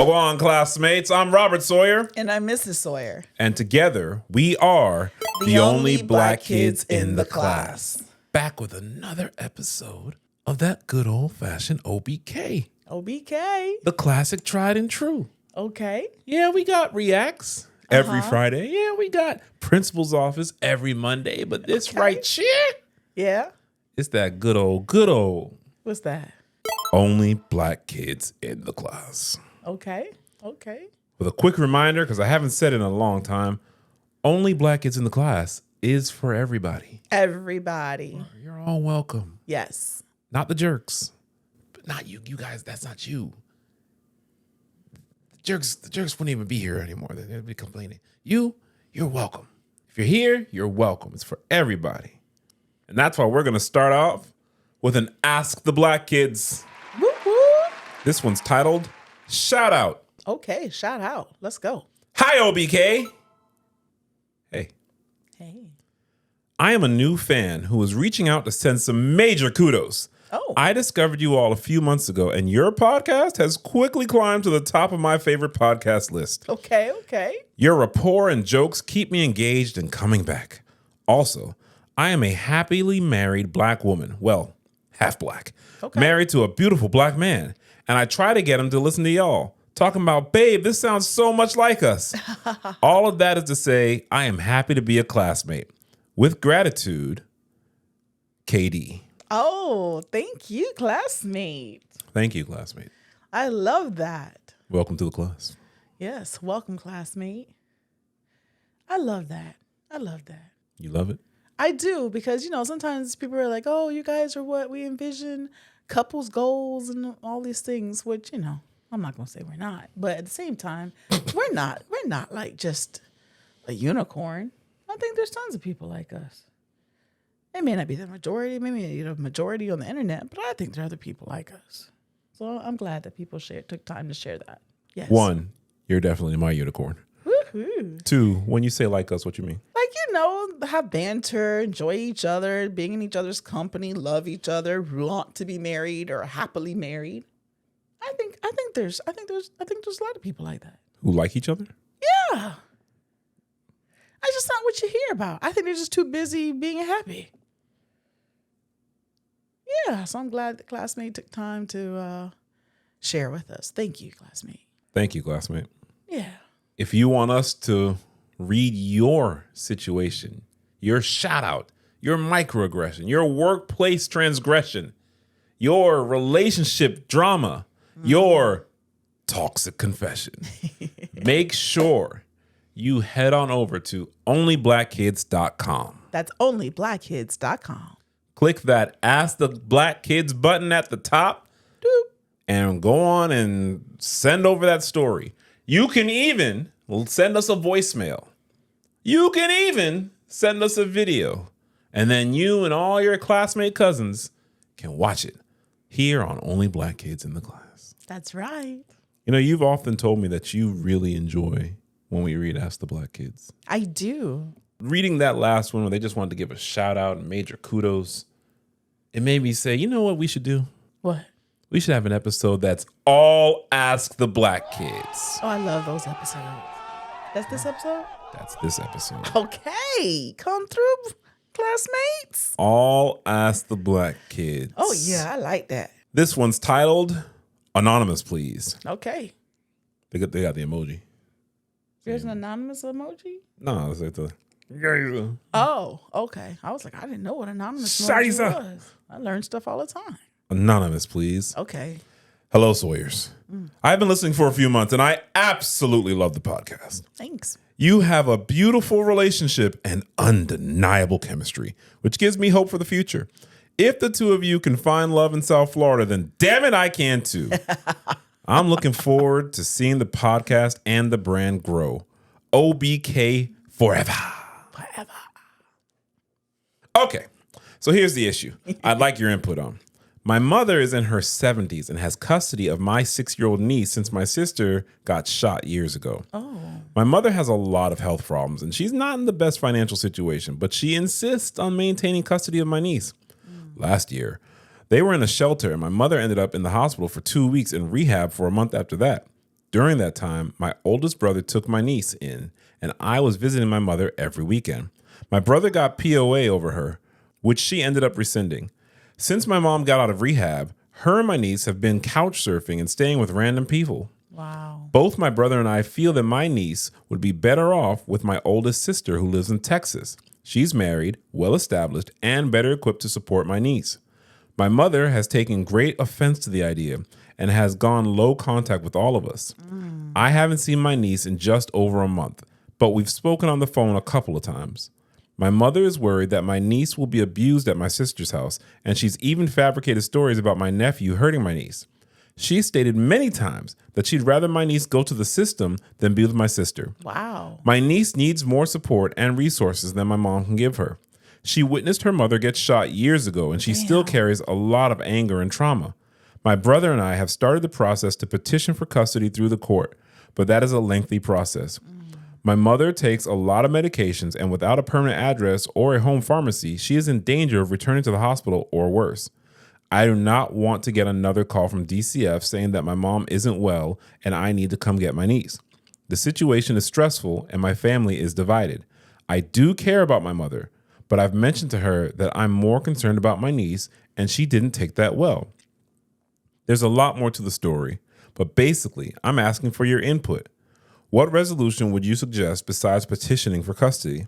Go on, classmates. I'm Robert Sawyer. And I'm Mrs. Sawyer. And together, we are the only black kids in the class. Back with another episode of that good old-fashioned OBK. OBK. The classic tried and true. Okay. Yeah, we got reacts every Friday. Yeah, we got principal's office every Monday. But this right here, Yeah. it's that good old, What's that? only black kids in the class. Okay. Okay. With a quick reminder, because I haven't said it in a long time, only black kids in the class is for everybody. Everybody. You're all welcome. Yes. Not the jerks. But not you. You guys, that's not you. The jerks wouldn't even be here anymore. They'd be complaining. You're welcome. If you're here, you're welcome. It's for everybody. And that's why we're going to start off with an Ask the Black Kids. Woo-hoo. This one's titled Shout Out. Okay. Shout out. Let's go. Hi, OBK. Hey. Hey. I am a new fan who is reaching out to send some major kudos. Oh. I discovered you all a few months ago, and your podcast has quickly climbed to the top of my favorite podcast list. Okay. Okay. Your rapport and jokes keep me engaged and coming back. Also, I am a happily married black woman. Well, half black. Okay. Married to a beautiful black man. And I try to get him to listen to y'all. Talking about, babe, this sounds so much like us. All of that is to say, I am happy to be a classmate. With gratitude, KD. Oh, thank you, classmate. Thank you, classmate. I love that. Welcome to the class. Yes. Welcome, classmate. I love that. I love that. You love it? I do, because, sometimes people are like, oh, you guys are what we envision, couples goals and all these things, which, I'm not going to say we're not. But at the same time, we're not like just a unicorn. I think there's tons of people like us. It may not be the majority, maybe majority on the internet, but I think there are other people like us. So I'm glad that people took time to share that. Yes. 1, you're definitely my unicorn. Woohoo. 2, when you say like us, what you mean? Like, have banter, enjoy each other, being in each other's company, love each other, want to be married or happily married. I think there's a lot of people like that. Who like each other? Yeah. That's just not what you hear about. I think they're just too busy being happy. Yeah, so I'm glad the classmate took time to share with us. Thank you, classmate. Thank you, classmate. Yeah. If you want us to read your situation, your shout out, your microaggression, your workplace transgression, your relationship drama, your toxic confession, make sure you head on over to onlyblackkids.com. That's onlyblackkids.com. Click that Ask the Black Kids button at the top. Doop. And go on and send over that story. You can even send us a voicemail. You can even send us a video. And then you and all your classmate cousins can watch it here on Only Black Kids in the Class. That's right. You've often told me that you really enjoy when we read Ask the Black Kids. I do. Reading that last one where they just wanted to give a shout out and major kudos, it made me say, you know what we should do? What? We should have an episode that's all Ask the Black Kids. Oh, I love those episodes. That's this episode? That's this episode. Okay. Come through, classmates. All Ask the Black Kids. Oh, yeah. I like that. This one's titled Anonymous Please. Okay. They got the emoji. There's an anonymous emoji? No, it's like the... Oh, okay. I was like, I didn't know what anonymous Scheiße. emoji was. I learn stuff all the time. Anonymous Please. Okay. Hello, Sawyers. I've been listening for a few months, and I absolutely love the podcast. Thanks. You have a beautiful relationship and undeniable chemistry, which gives me hope for the future. If the two of you can find love in South Florida, then damn it, I can too. I'm looking forward to seeing the podcast and the brand grow. OBK forever. Forever. Okay, so here's the issue I'd like your input on. My mother is in her 70s and has custody of my 6-year-old niece since my sister got shot years ago. Oh. My mother has a lot of health problems and she's not in the best financial situation, but she insists on maintaining custody of my niece. Last year, they were in a shelter and my mother ended up in the hospital for 2 weeks and rehab for a month after that. During that time, my oldest brother took my niece in, and I was visiting my mother every weekend. My brother got POA over her, which she ended up rescinding. Since my mom got out of rehab, her and my niece have been couch surfing and staying with random people. Wow. Both my brother and I feel that my niece would be better off with my oldest sister who lives in Texas. She's married, well-established, and better equipped to support my niece. My mother has taken great offense to the idea and has gone low contact with all of us. I haven't seen my niece in just over a month, but we've spoken on the phone a couple of times. My mother is worried that my niece will be abused at my sister's house, and she's even fabricated stories about my nephew hurting my niece. She stated many times that she'd rather my niece go to the system than be with my sister. Wow. My niece needs more support and resources than my mom can give her. She witnessed her mother get shot years ago, and she still carries a lot of anger and trauma. My brother and I have started the process to petition for custody through the court, but that is a lengthy process. My mother takes a lot of medications, and without a permanent address or a home pharmacy, she is in danger of returning to the hospital or worse. I do not want to get another call from DCF saying that my mom isn't well and I need to come get my niece. The situation is stressful and my family is divided. I do care about my mother, but I've mentioned to her that I'm more concerned about my niece, and she didn't take that well. There's a lot more to the story, but basically, I'm asking for your input. What resolution would you suggest besides petitioning for custody?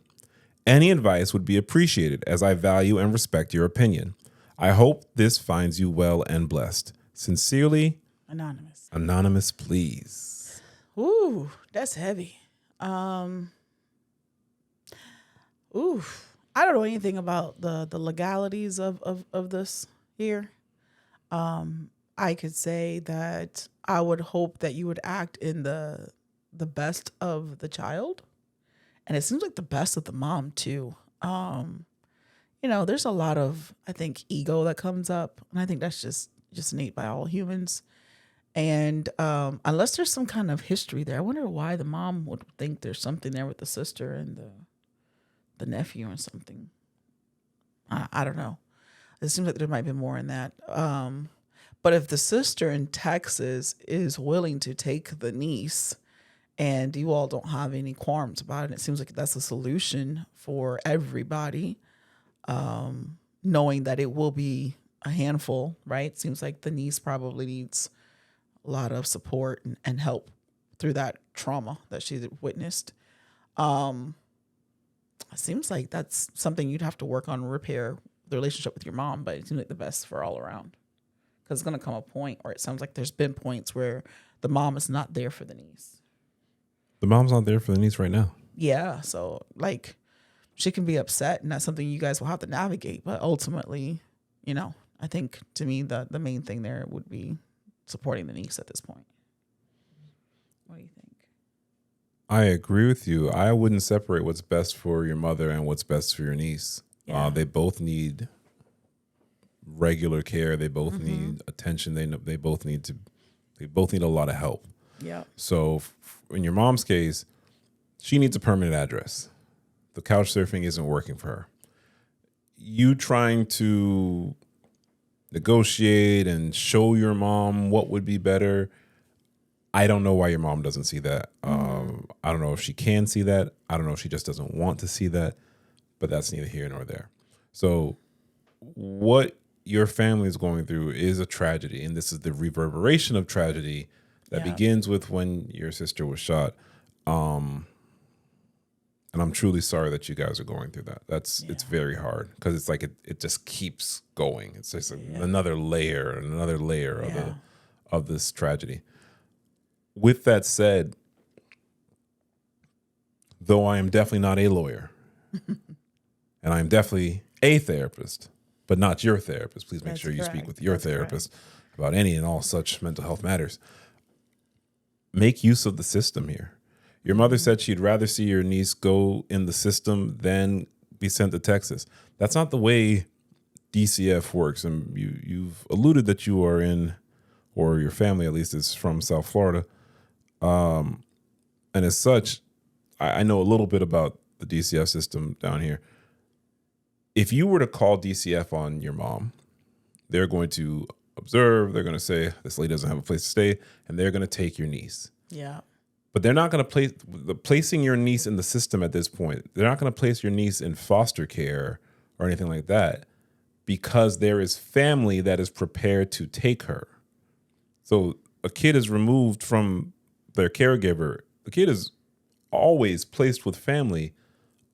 Any advice would be appreciated, as I value and respect your opinion. I hope this finds you well and blessed. Sincerely, Anonymous. Anonymous, please. Ooh, that's heavy. I don't know anything about the legalities of this here. I could say that I would hope that you would act in the best of the child, and it seems like the best of the mom too. There's a lot of, I think, ego that comes up, and I think that's just innate by all humans. And unless there's some kind of history there, I wonder why the mom would think there's something there with the sister and the nephew or something. I don't know. It seems like there might be more in that. But if the sister in Texas is willing to take the niece and you all don't have any qualms about it seems like that's a solution for everybody, knowing that it will be a handful, right? Seems like the niece probably needs a lot of support and help through that trauma that she witnessed. It seems like that's something you'd have to work on, repair the relationship with your mom, but it seems like the best for all around. Because it's going to come a point, or it sounds like there's been points where the mom is not there for the niece. The mom's not there for the niece right now. Yeah, so like she can be upset, and that's something you guys will have to navigate. But ultimately, I think to me the main thing there would be supporting the niece at this point. What do you think? I agree with you. I wouldn't separate what's best for your mother and what's best for your niece. Yeah. They both need regular care. They both need attention. They both need a lot of help. Yeah. So in your mom's case, she needs a permanent address. The couch surfing isn't working for her. You trying to negotiate and show your mom what would be better, I don't know why your mom doesn't see that. I don't know if she can see that. I don't know if she just doesn't want to see that, but that's neither here nor there. So what your family is going through is a tragedy, and this is the reverberation of tragedy that begins with when your sister was shot. And I'm truly sorry that you guys are going through that. It's very hard because it's like it just keeps going. It's just another layer and another layer of this tragedy. With that said, though I am definitely not a lawyer, and I'm definitely a therapist, but not your therapist. Please make sure you speak with your therapist about any and all such mental health matters. Make use of the system here. Your mother said she'd rather see your niece go in the system than be sent to Texas. That's not the way DCF works. And you've alluded that you are in, or your family at least is from South Florida. And as such, I know a little bit about the DCF system down here. If you were to call DCF on your mom, they're going to observe. They're going to say, this lady doesn't have a place to stay, and they're going to take your niece. Yeah. But they're not going to placing your niece in the system at this point. They're not going to place your niece in foster care or anything like that because there is family that is prepared to take her. So a kid is removed from their caregiver. The kid is always placed with family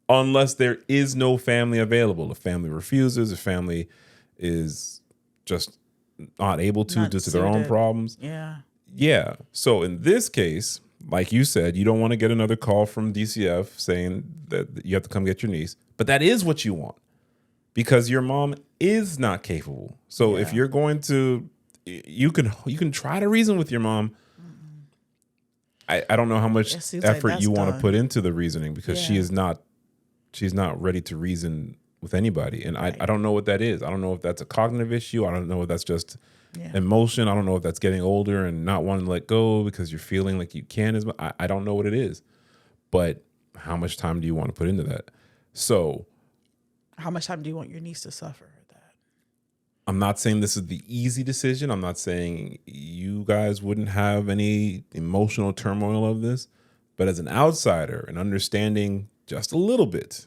unless there is no family available. If family refuses, if family is just not able to due to their own problems. Yeah. Yeah. So in this case, like you said, you don't want to get another call from DCF saying that you have to come get your niece. But that is what you want because your mom is not capable. So if you're going to, you can try to reason with your mom. I don't know how much effort you want to put into the reasoning because she's not ready to reason with anybody. And I don't know what that is. I don't know if that's a cognitive issue. I don't know if that's just emotion. I don't know if that's getting older and not wanting to let go because you're feeling like you can't as much. I don't know what it is. But how much time do you want to put into that? So how much time do you want your niece to suffer that? I'm not saying this is the easy decision. I'm not saying you guys wouldn't have any emotional turmoil of this. But as an outsider and understanding just a little bit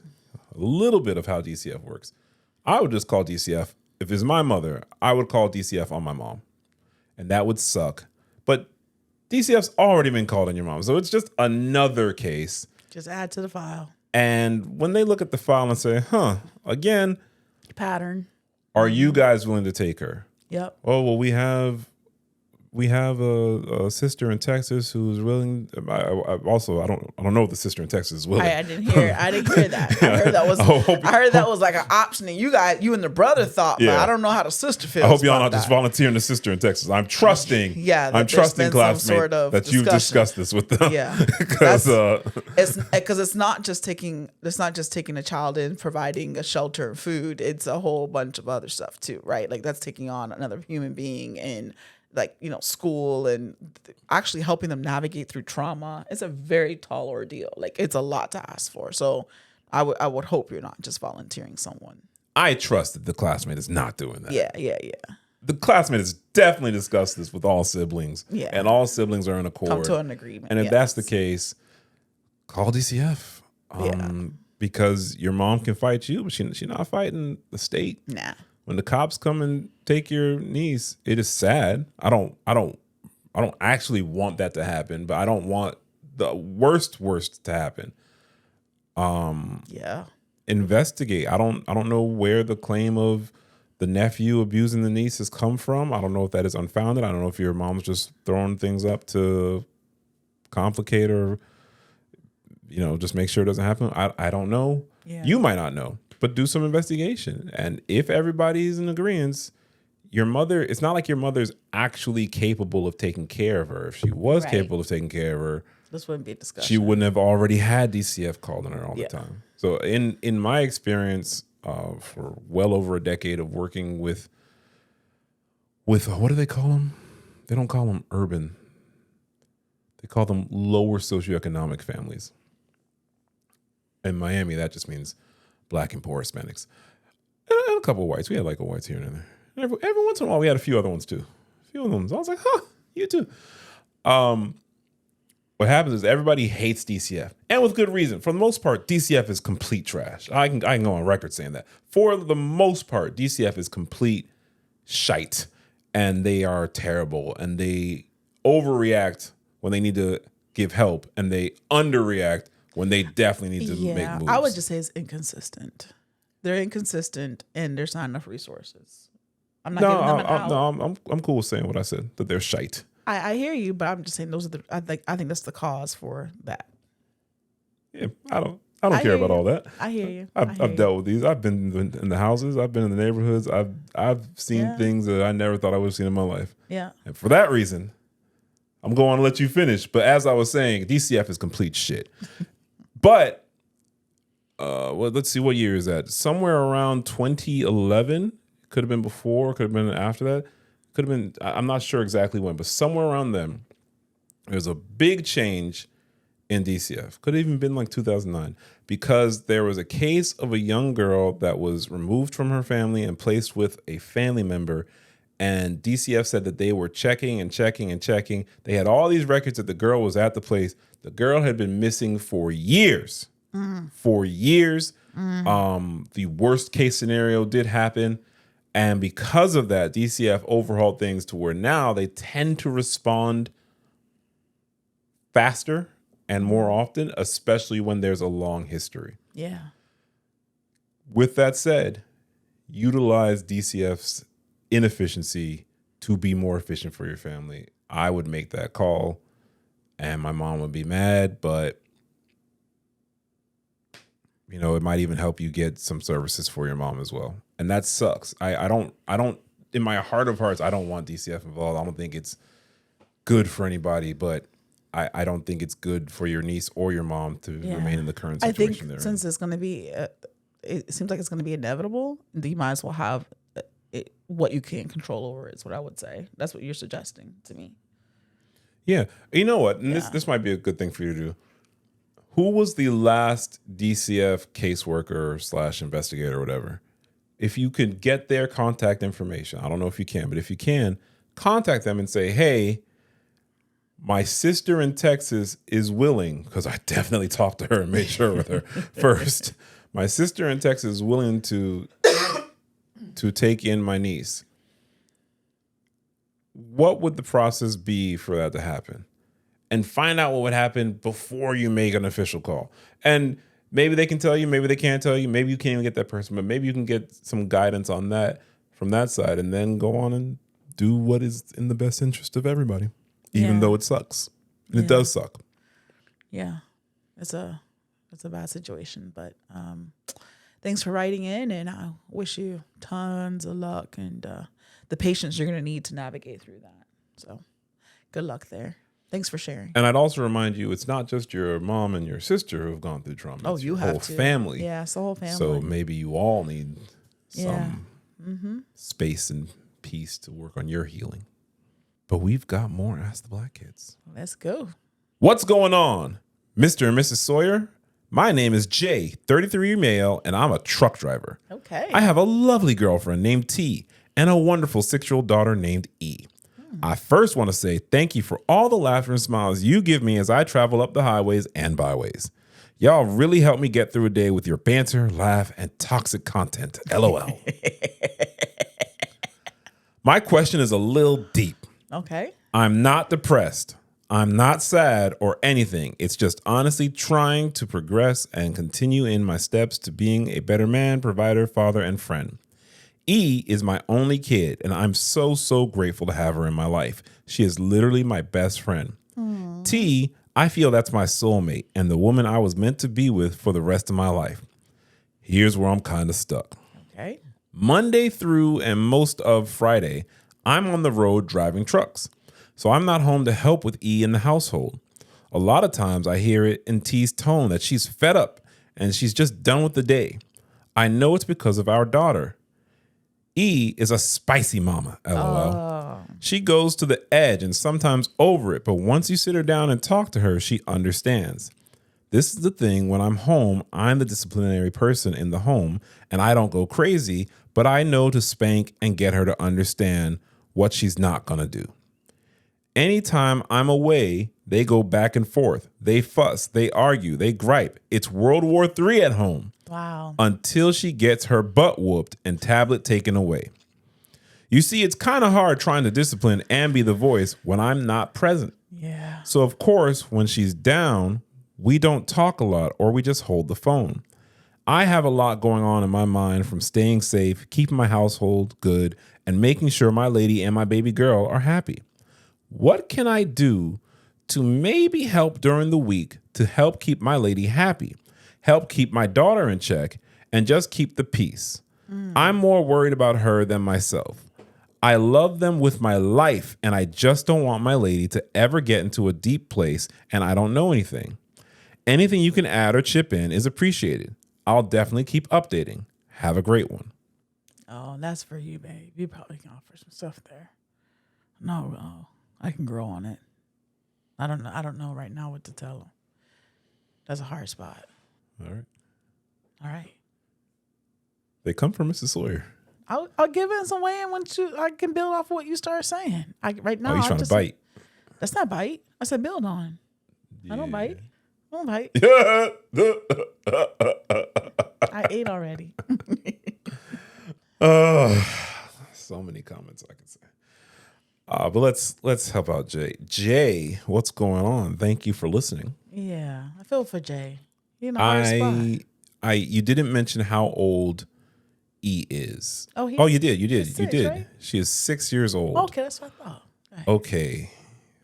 of how DCF works, I would just call DCF. If it's my mother, I would call DCF on my mom. And that would suck. But DCF's already been called on your mom. So it's just another case. Just add to the file. And when they look at the file and say, again. Pattern. Are you guys willing to take her? Yep. Oh, well, we have a sister in Texas who's willing. I don't know if the sister in Texas is willing. I didn't hear that. I heard that was like an option, and you and the brother thought, but I don't know how the sister feels. I hope y'all not just volunteering the sister in Texas. I'm trusting. I'm trusting Classmate that you've discussed this with them. Yeah, because it's not just taking a child in, providing a shelter and food. It's a whole bunch of other stuff too, right? Like that's taking on another human being and. Like, school and actually helping them navigate through trauma. It's a very tall ordeal. Like, it's a lot to ask for. So I would hope you're not just volunteering someone. I trust that the Classmate is not doing that. Yeah. The Classmate has definitely discussed this with all siblings. Yeah. And all siblings are in accord. Come to an agreement. And if that's the case, call DCF. Because your mom can fight you, but she's not fighting the state. Nah. When the cops come and take your niece, it is sad. I don't actually want that to happen, but I don't want the worst to happen. Investigate. I don't know where the claim of the nephew abusing the niece has come from. I don't know if that is unfounded. I don't know if your mom's just throwing things up to complicate or just make sure it doesn't happen. I don't know. Yeah. You might not know. But do some investigation. And if everybody's in agreement, your mother, it's not like your mother's actually capable of taking care of her. If she was capable of taking care of her, this wouldn't be a discussion. She wouldn't have already had DCF called on her all the time. So in my experience, for well over a decade of working with what do they call them? They don't call them urban. They call them lower socioeconomic families. In Miami, that just means Black and poor Hispanics, and a couple of whites. We had like a whites here and there. Every once in a while, we had a few other ones too. A few of them. So I was like, you too. What happens is everybody hates DCF, and with good reason. For the most part, DCF is complete trash. I can go on record saying that. For the most part, DCF is complete shite, and they are terrible, and they overreact when they need to give help, and they underreact when they definitely need to make moves. I would just say it's inconsistent. They're inconsistent, and there's not enough resources. I'm not giving them an out. No, I'm cool with saying what I said, that they're shite. I hear you, but I'm just saying those are I think that's the cause for that. Yeah, I don't care about all that. I hear you. I've dealt with these. I've been in the houses. I've been in the neighborhoods. I've seen things that I never thought I would have seen in my life. Yeah. And for that reason, I'm going to let you finish. But as I was saying, DCF is complete shit. But let's see, what year is that? Somewhere around 2011. Could have been before, could have been after that. Could have been, I'm not sure exactly when, but somewhere around then, there's a big change in DCF. Could have even been like 2009, because there was a case of a young girl that was removed from her family and placed with a family member, And DCF said that they were checking and checking and checking. They had all these records that the girl was at the place. The girl had been missing for years. For years. The worst case scenario did happen. And because of that, DCF overhauled things to where now they tend to respond faster and more often, especially when there's a long history. Yeah. With that said, utilize DCF's inefficiency to be more efficient for your family. I would make that call and my mom would be mad, but you know, it might even help you get some services for your mom as well. And that sucks. I don't in my heart of hearts, I don't want DCF involved. I don't think it's good for anybody, but I don't think it's good for your niece or your mom to remain in the current situation. I think since it's going to be, it seems like it's going to be inevitable, you might as well have what you can control over is what I would say. That's what you're suggesting to me. Yeah. You know what? And this might be a good thing for you to do. Who was the last DCF caseworker / investigator or whatever? If you can get their contact information, I don't know if you can, but if you can, contact them and say, hey, my sister in Texas is willing, because I definitely talked to her and made sure with her first. My sister in Texas is willing to take in my niece. What would the process be for that to happen? And find out what would happen before you make an official call. And maybe they can tell you, maybe they can't tell you, maybe you can't even get that person, but maybe you can get some guidance on that from that side and then go on and do what is in the best interest of everybody, even though it sucks. And it does suck. Yeah. It's a bad situation, but thanks for writing in, and I wish you tons of luck and the patience you're going to need to navigate through that. So good luck there. Thanks for sharing. And I'd also remind you, it's not just your mom and your sister who have gone through trauma. Oh, it's you your have whole to. family. Yeah, it's the whole family. So maybe you all need some space and peace to work on your healing. But we've got more Ask the Black Kids. Let's go. What's going on, Mr. and Mrs. Sawyer? My name is Jay, 33 male, and I'm a truck driver. Okay. I have a lovely girlfriend named T and a wonderful 6-year-old daughter named E. I first want to say thank you for all the laughter and smiles you give me as I travel up the highways and byways. Y'all really help me get through a day with your banter, laugh, and toxic content. LOL. My question is a little deep. Okay. I'm not depressed. I'm not sad or anything. It's just honestly trying to progress and continue in my steps to being a better man, provider, father, and friend. E is my only kid, and I'm so grateful to have her in my life. She is literally my best friend. Aww. T, I feel that's my soulmate and the woman I was meant to be with for the rest of my life. Here's where I'm kind of stuck. Okay. Monday through and most of Friday, I'm on the road driving trucks, so I'm not home to help with E in the household. A lot of times I hear it in T's tone that she's fed up and she's just done with the day. I know it's because of our daughter. E is a spicy mama, LOL. Oh. She goes to the edge and sometimes over it, but once you sit her down and talk to her, she understands. This is the thing, when I'm home, I'm the disciplinary person in the home, and I don't go crazy, but I know to spank and get her to understand what she's not gonna do. Anytime I'm away, they go back and forth. They fuss, they argue, they gripe. It's World War III at home. Wow. Until she gets her butt whooped and tablet taken away. You see, it's kind of hard trying to discipline and be the voice when I'm not present. Yeah. So, of course, when she's down, we don't talk a lot or we just hold the phone. I have a lot going on in my mind, from staying safe, keeping my household good, and making sure my lady and my baby girl are happy. What can I do to maybe help during the week to help keep my lady happy? Help keep my daughter in check, and just keep the peace. I'm more worried about her than myself. I love them with my life, and I just don't want my lady to ever get into a deep place and I don't know anything. Anything you can add or chip in is appreciated. I'll definitely keep updating. Have a great one. Oh, that's for you, babe. You probably can offer some stuff there. No, I can grow on it. I don't know right now what to tell them. That's a hard spot. All right. All right. They come from Mrs. Sawyer. I'll give it some way in once I can build off of what you start saying. Right now, Oh, you trying to bite? That's not bite. I said build on. I don't bite. I don't bite. I ate already. So many comments I could say. But let's help out Jay. Jay, what's going on? Thank you for listening. Yeah, I feel for Jay. You know, you didn't mention how old E is. Oh, you did. You did. Six, right? She is 6 years old. Okay, that's what I thought. Right. Okay,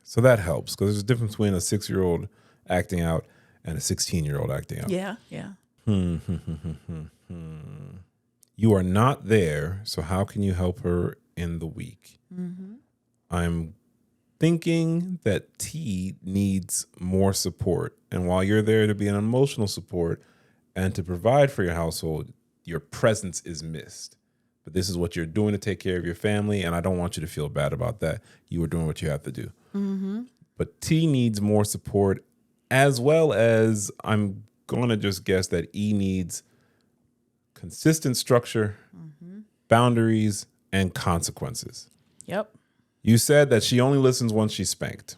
so that helps because there's a difference between a 6-year-old acting out and a 16-year-old acting out. Yeah. You are not there, so how can you help her in the week? Mm-hmm. I'm thinking that T needs more support. And while you're there to be an emotional support and to provide for your household, your presence is missed. But this is what you're doing to take care of your family, and I don't want you to feel bad about that. You are doing what you have to do. Mm-hmm. But T needs more support, as well as I'm going to just guess that E needs consistent structure, boundaries, and consequences. Yep. You said that she only listens once she's spanked.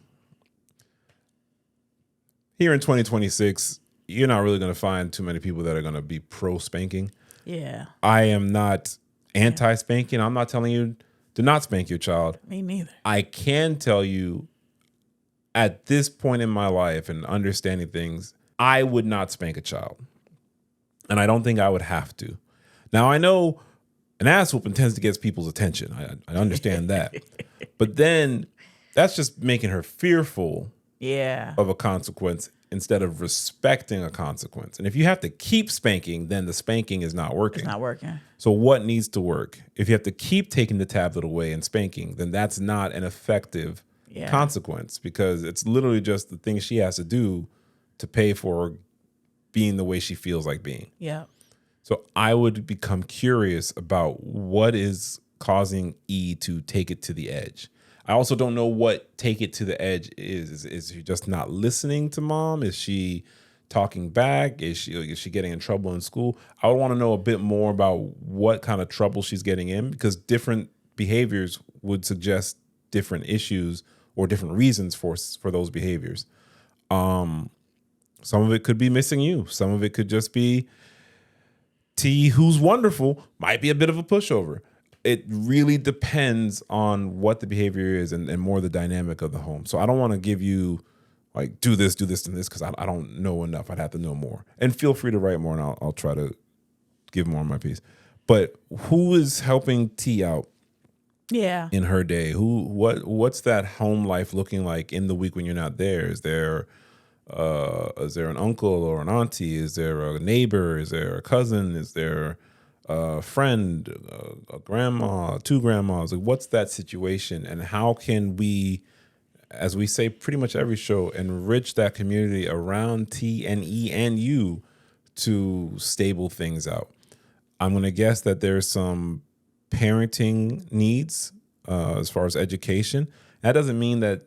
Here in 2026, you're not really going to find too many people that are going to be pro spanking. Yeah. I am not anti-spanking. I'm not telling you to not spank your child. Me neither. I can tell you at this point in my life and understanding things, I would not spank a child. And I don't think I would have to. Now, I know an ass whooping tends to get people's attention. I understand that. But then that's just making her fearful of a consequence instead of respecting a consequence. And if you have to keep spanking, then the spanking is not working. It's not working. So what needs to work? If you have to keep taking the tablet away and spanking, then that's not an effective consequence because it's literally just the thing she has to do to pay for being the way she feels like being. Yeah. So I would become curious about what is causing E to take it to the edge. I also don't know what take it to the edge is. Is she just not listening to mom? Is she talking back? Is she getting in trouble in school? I would want to know a bit more about what kind of trouble she's getting in because different behaviors would suggest different issues or different reasons for those behaviors. Some of it could be missing you. Some of it could just be T, who's wonderful, might be a bit of a pushover. It really depends on what the behavior is and more the dynamic of the home. So I don't want to give you like, do this, and this, because I don't know enough. I'd have to know more. And feel free to write more, and I'll try to give more on my piece. But who is helping T out in her day? What's that home life looking like in the week when you're not there? Is there an uncle or an auntie? Is there a neighbor? Is there a cousin? Is there a friend, a grandma, two grandmas? Like, what's that situation? And how can we, as we say pretty much every show, enrich that community around T and E and you to stable things out? I'm going to guess that there's some parenting needs as far as education. That doesn't mean that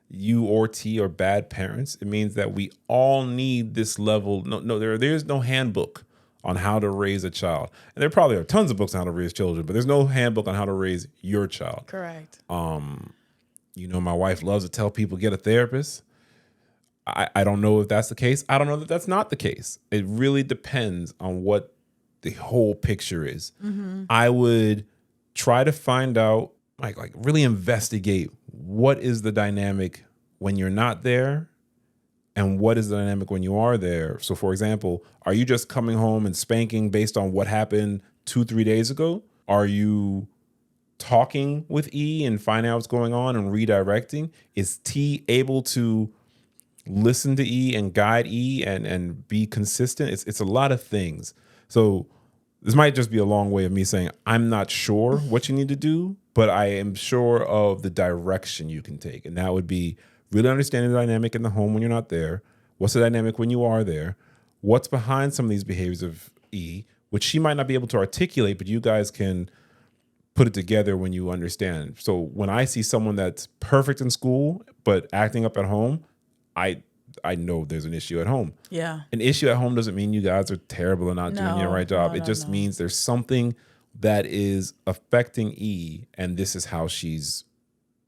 you or T are bad parents. It means that we all need this level. There's no handbook on how to raise a child. And there probably are tons of books on how to raise children, but there's no handbook on how to raise your child. Correct. My wife loves to tell people get a therapist. I don't know if that's the case. I don't know that that's not the case. It really depends on what the whole picture is. Mm-hmm. I would try to find out, like really investigate what is the dynamic when you're not there and what is the dynamic when you are there. So, for example, are you just coming home and spanking based on what happened 2-3 days ago? Are you talking with E and finding out what's going on and redirecting? Is T able to listen to E and guide E and be consistent? It's a lot of things. So this might just be a long way of me saying I'm not sure what you need to do, but I am sure of the direction you can take. And that would be really understanding the dynamic in the home when you're not there. What's the dynamic when you are there? What's behind some of these behaviors of E, which she might not be able to articulate, but you guys can put it together when you understand. So when I see someone that's perfect in school, but acting up at home, I know there's an issue at home. Yeah. An issue at home doesn't mean you guys are terrible and not doing your right job. It just means there's something that is affecting E, and this is how she's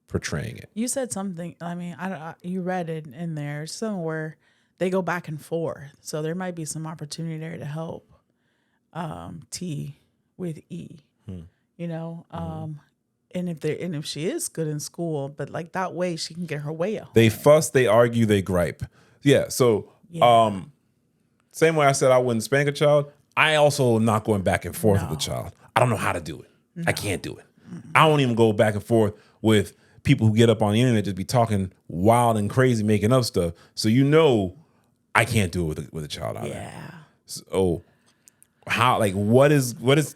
portraying it. You said something. I mean, you read it in there somewhere. They go back and forth, so there might be some opportunity there to help T with E. You know, and if she is good in school, but like that way she can get her way at home. They fuss, they argue, they gripe. Yeah. So, same way I said I wouldn't spank a child, I also am not going back and forth with a child. I don't know how to do it. I can't do it. I won't even go back and forth with people who get up on the internet just be talking wild and crazy, making up stuff. So I can't do it with a child out there. So how, like, what is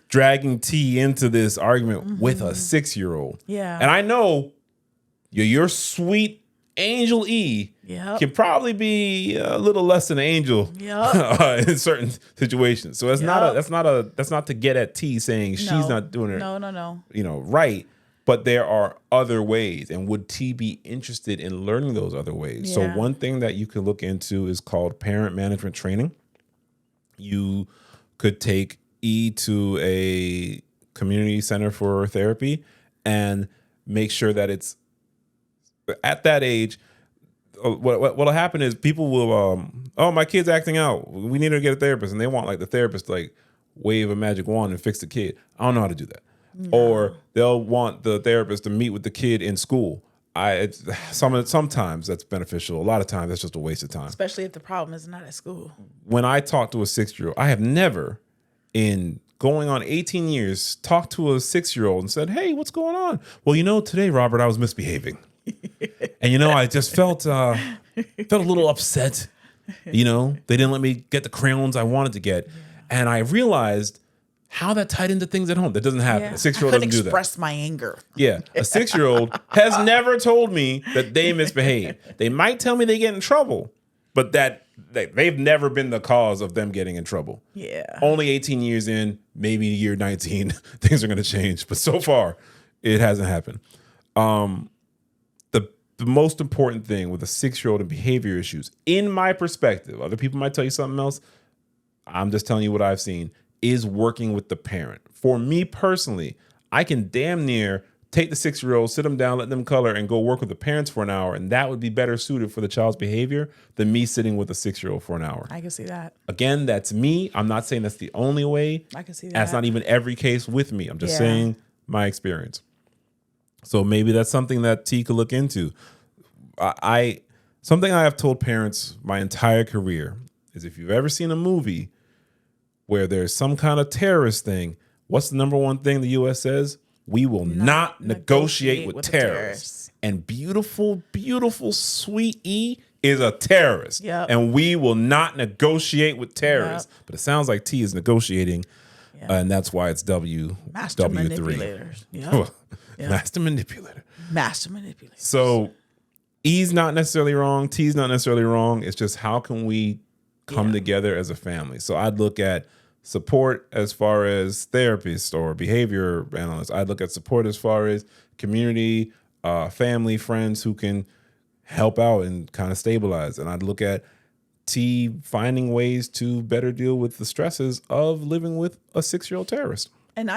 dragging T into this argument with a 6-year-old? Yeah. And I know your sweet Angel E can probably be a little less than an angel in certain situations. So that's not to get at T saying she's not doing it. No. Right. But there are other ways, and would T be interested in learning those other ways? Yeah. So one thing that you could look into is called parent management training. You could take E to a community center for therapy and make sure that it's at that age. What'll happen is people will, my kid's acting out. We need to get a therapist, and they want like the therapist to like wave a magic wand and fix the kid. I don't know how to do that. No. Or they'll want the therapist to meet with the kid in school. Sometimes that's beneficial. A lot of times that's just a waste of time. Especially if the problem is not at school. When I talk to a 6-year-old, I have never, in going on 18 years, talked to a 6-year-old and said, "Hey, what's going on?" "Well, today, Robert, I was misbehaving." And I just felt a little upset. They didn't let me get the crayons I wanted to get. And I realized how that tied into things at home. That doesn't happen. A 6-year-old doesn't do that. Express my anger. Yeah. A 6-year-old has never told me that they misbehave. They might tell me they get in trouble, but that they've never been the cause of them getting in trouble. Yeah. Only 18 years in, maybe year 19, things are going to change. But so far, it hasn't happened. The most important thing with a 6-year-old and behavior issues, in my perspective, other people might tell you something else, I'm just telling you what I've seen, is working with the parent. For me personally, I can damn near take the 6-year-old, sit them down, let them color, and go work with the parents for an hour, and that would be better suited for the child's behavior than me sitting with a 6-year-old for an hour. I can see that. Again, that's me. I'm not saying that's the only way. I can see that. That's not even every case with me. I'm just saying my experience. So maybe that's something that T could look into. Something I have told parents my entire career is, if you've ever seen a movie where there's some kind of terrorist thing, what's the number one thing the U.S. says? We will not negotiate with terrorists. And beautiful, beautiful, sweet E is a terrorist. Yep. And we will not negotiate with terrorists. Yep. But it sounds like T is negotiating, and that's why it's Master W3. Manipulators. Yep. Master manipulator. Master manipulator. So E's not necessarily wrong. T's not necessarily wrong. It's just, how can we come together as a family? So I'd look at support as far as therapists or behavior analysts. I'd look at support as far as community, family, friends who can help out and kind of stabilize. And I'd look at T finding ways to better deal with the stresses of living with a 6-year-old terrorist. And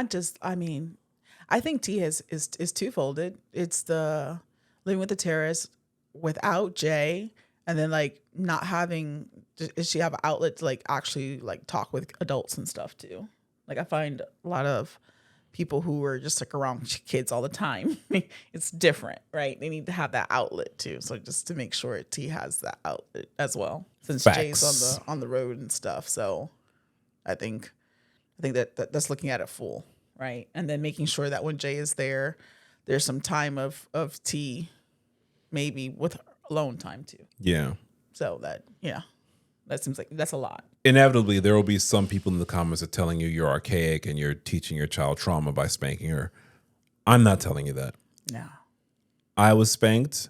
I think T is twofolded. It's the living with the terrorist without J, and then like not having, does she have an outlet to like actually like talk with adults and stuff too? Like I find a lot of people who are just like around kids all the time, it's different, right? They need to have that outlet too. So just to make sure T has that outlet as well, since J's on the road and stuff. So I think that's looking at it full, right? And then making sure that when J is there, there's some time of T, maybe with alone time too. Yeah. So that seems like that's a lot. Inevitably, there will be some people in the comments that are telling you you're archaic and you're teaching your child trauma by spanking her. I'm not telling you that. No. I was spanked.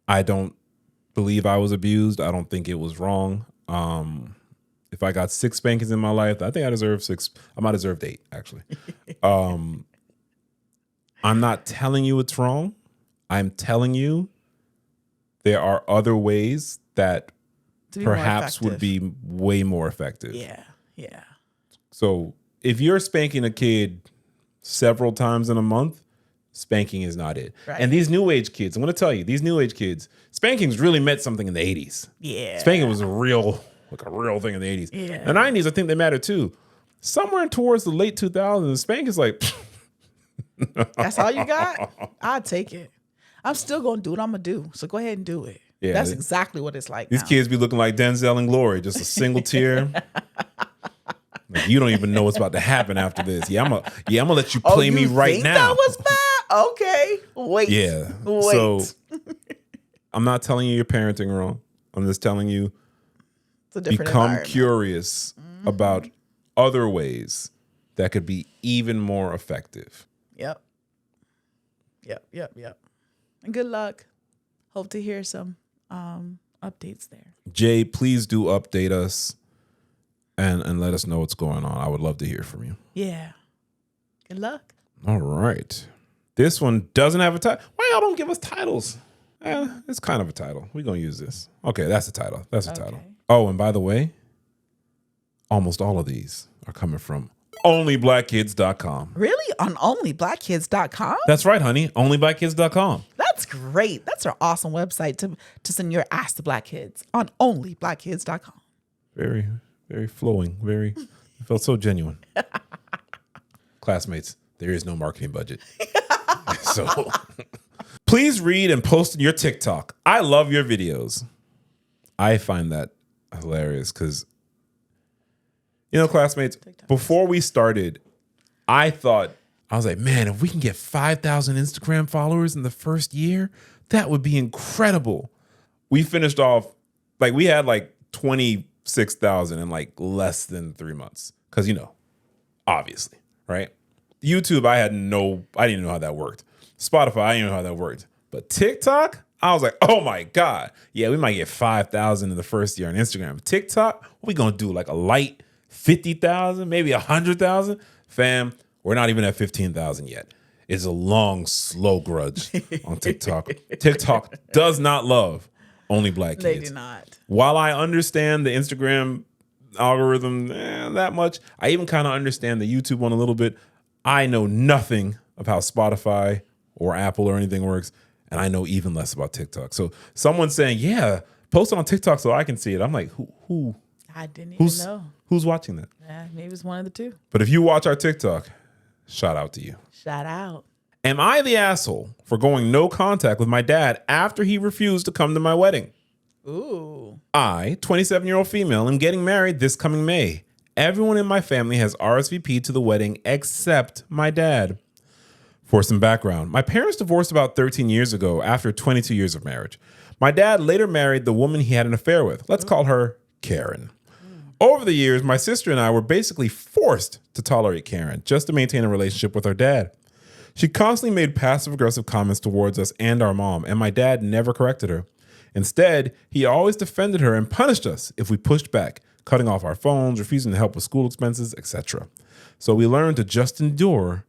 I don't believe I was abused. I don't think it was wrong. If I got 6 spankings in my life, I think I deserve 6. I might have deserved 8, actually. I'm not telling you it's wrong. I'm telling you there are other ways that perhaps would be way more effective. Yeah, yeah. So if you're spanking a kid several times in a month, spanking is not it. Right. And these new age kids, I'm going to tell you, these new age kids, spanking's really meant something in the 80s. Yeah. Spanking was a real thing in the 80s. Yeah. The 90s, I think they matter too. Somewhere towards the late 2000s, spanking's like... That's all you got? I'll take it. I'm still going to do what I'm going to do. So go ahead and do it. Yeah, that's exactly what it's like. These now. kids be looking like Denzel and Glory, just a single tear. Like, you don't even know what's about to happen after this. I'm gonna let you play me right think now. That was bad? Okay. Wait. Yeah. Wait. So I'm not telling you you're parenting wrong. I'm just telling you It's a different become environment. curious about other ways that could be even more effective. Yep. And good luck. Hope to hear some updates there. Jay, please do update us and let us know what's going on. I would love to hear from you. Yeah. Good luck. All right. This one doesn't have a title. Why y'all don't give us titles? It's kind of a title. We're going to use this. Okay, that's the title. That's the title. Oh, and by the way, almost all of these are coming from onlyblackkids.com. Really? On onlyblackkids.com? That's right, honey. Onlyblackkids.com. That's great. That's an awesome website to send your ass to black kids on onlyblackkids.com. Very, very flowing. Very, it felt so genuine. Classmates, there is no marketing budget. So please read and post your TikTok. I love your videos. I find that hilarious because, you know, classmates, before we started, I was like, man, if we can get 5,000 Instagram followers in the first year, that would be incredible. We finished off, like we had like 26,000 in like less than 3 months. Cause you know, obviously, right? YouTube, I didn't know how that worked. Spotify, I didn't know how that worked. But TikTok, I was like, oh my God. Yeah, we might get 5,000 in the first year on Instagram. TikTok, what we gonna do? Like a light 50,000, maybe 100,000? Fam, we're not even at 15,000 yet. It's a long, slow grudge on TikTok. TikTok does not love only black kids. They do not. While I understand the Instagram algorithm that much, I even kind of understand the YouTube one a little bit. I know nothing of how Spotify or Apple or anything works, and I know even less about TikTok. So someone's saying, yeah, post it on TikTok so I can see it. I'm like, who? I didn't even know. Who's watching that? Yeah, maybe it's one of the two. But if you watch our TikTok, shout out to you. Shout out. Am I the asshole for going no contact with my dad after he refused to come to my wedding? Ooh. I, 27-year-old female, am getting married this coming May. Everyone in my family has RSVP'd to the wedding except my dad. For some background, my parents divorced about 13 years ago after 22 years of marriage. My dad later married the woman he had an affair with. Let's call her Karen. Over the years, my sister and I were basically forced to tolerate Karen just to maintain a relationship with our dad. She constantly made passive-aggressive comments towards us and our mom, and my dad never corrected her. Instead, he always defended her and punished us if we pushed back, cutting off our phones, refusing to help with school expenses, etc. So we learned to just endure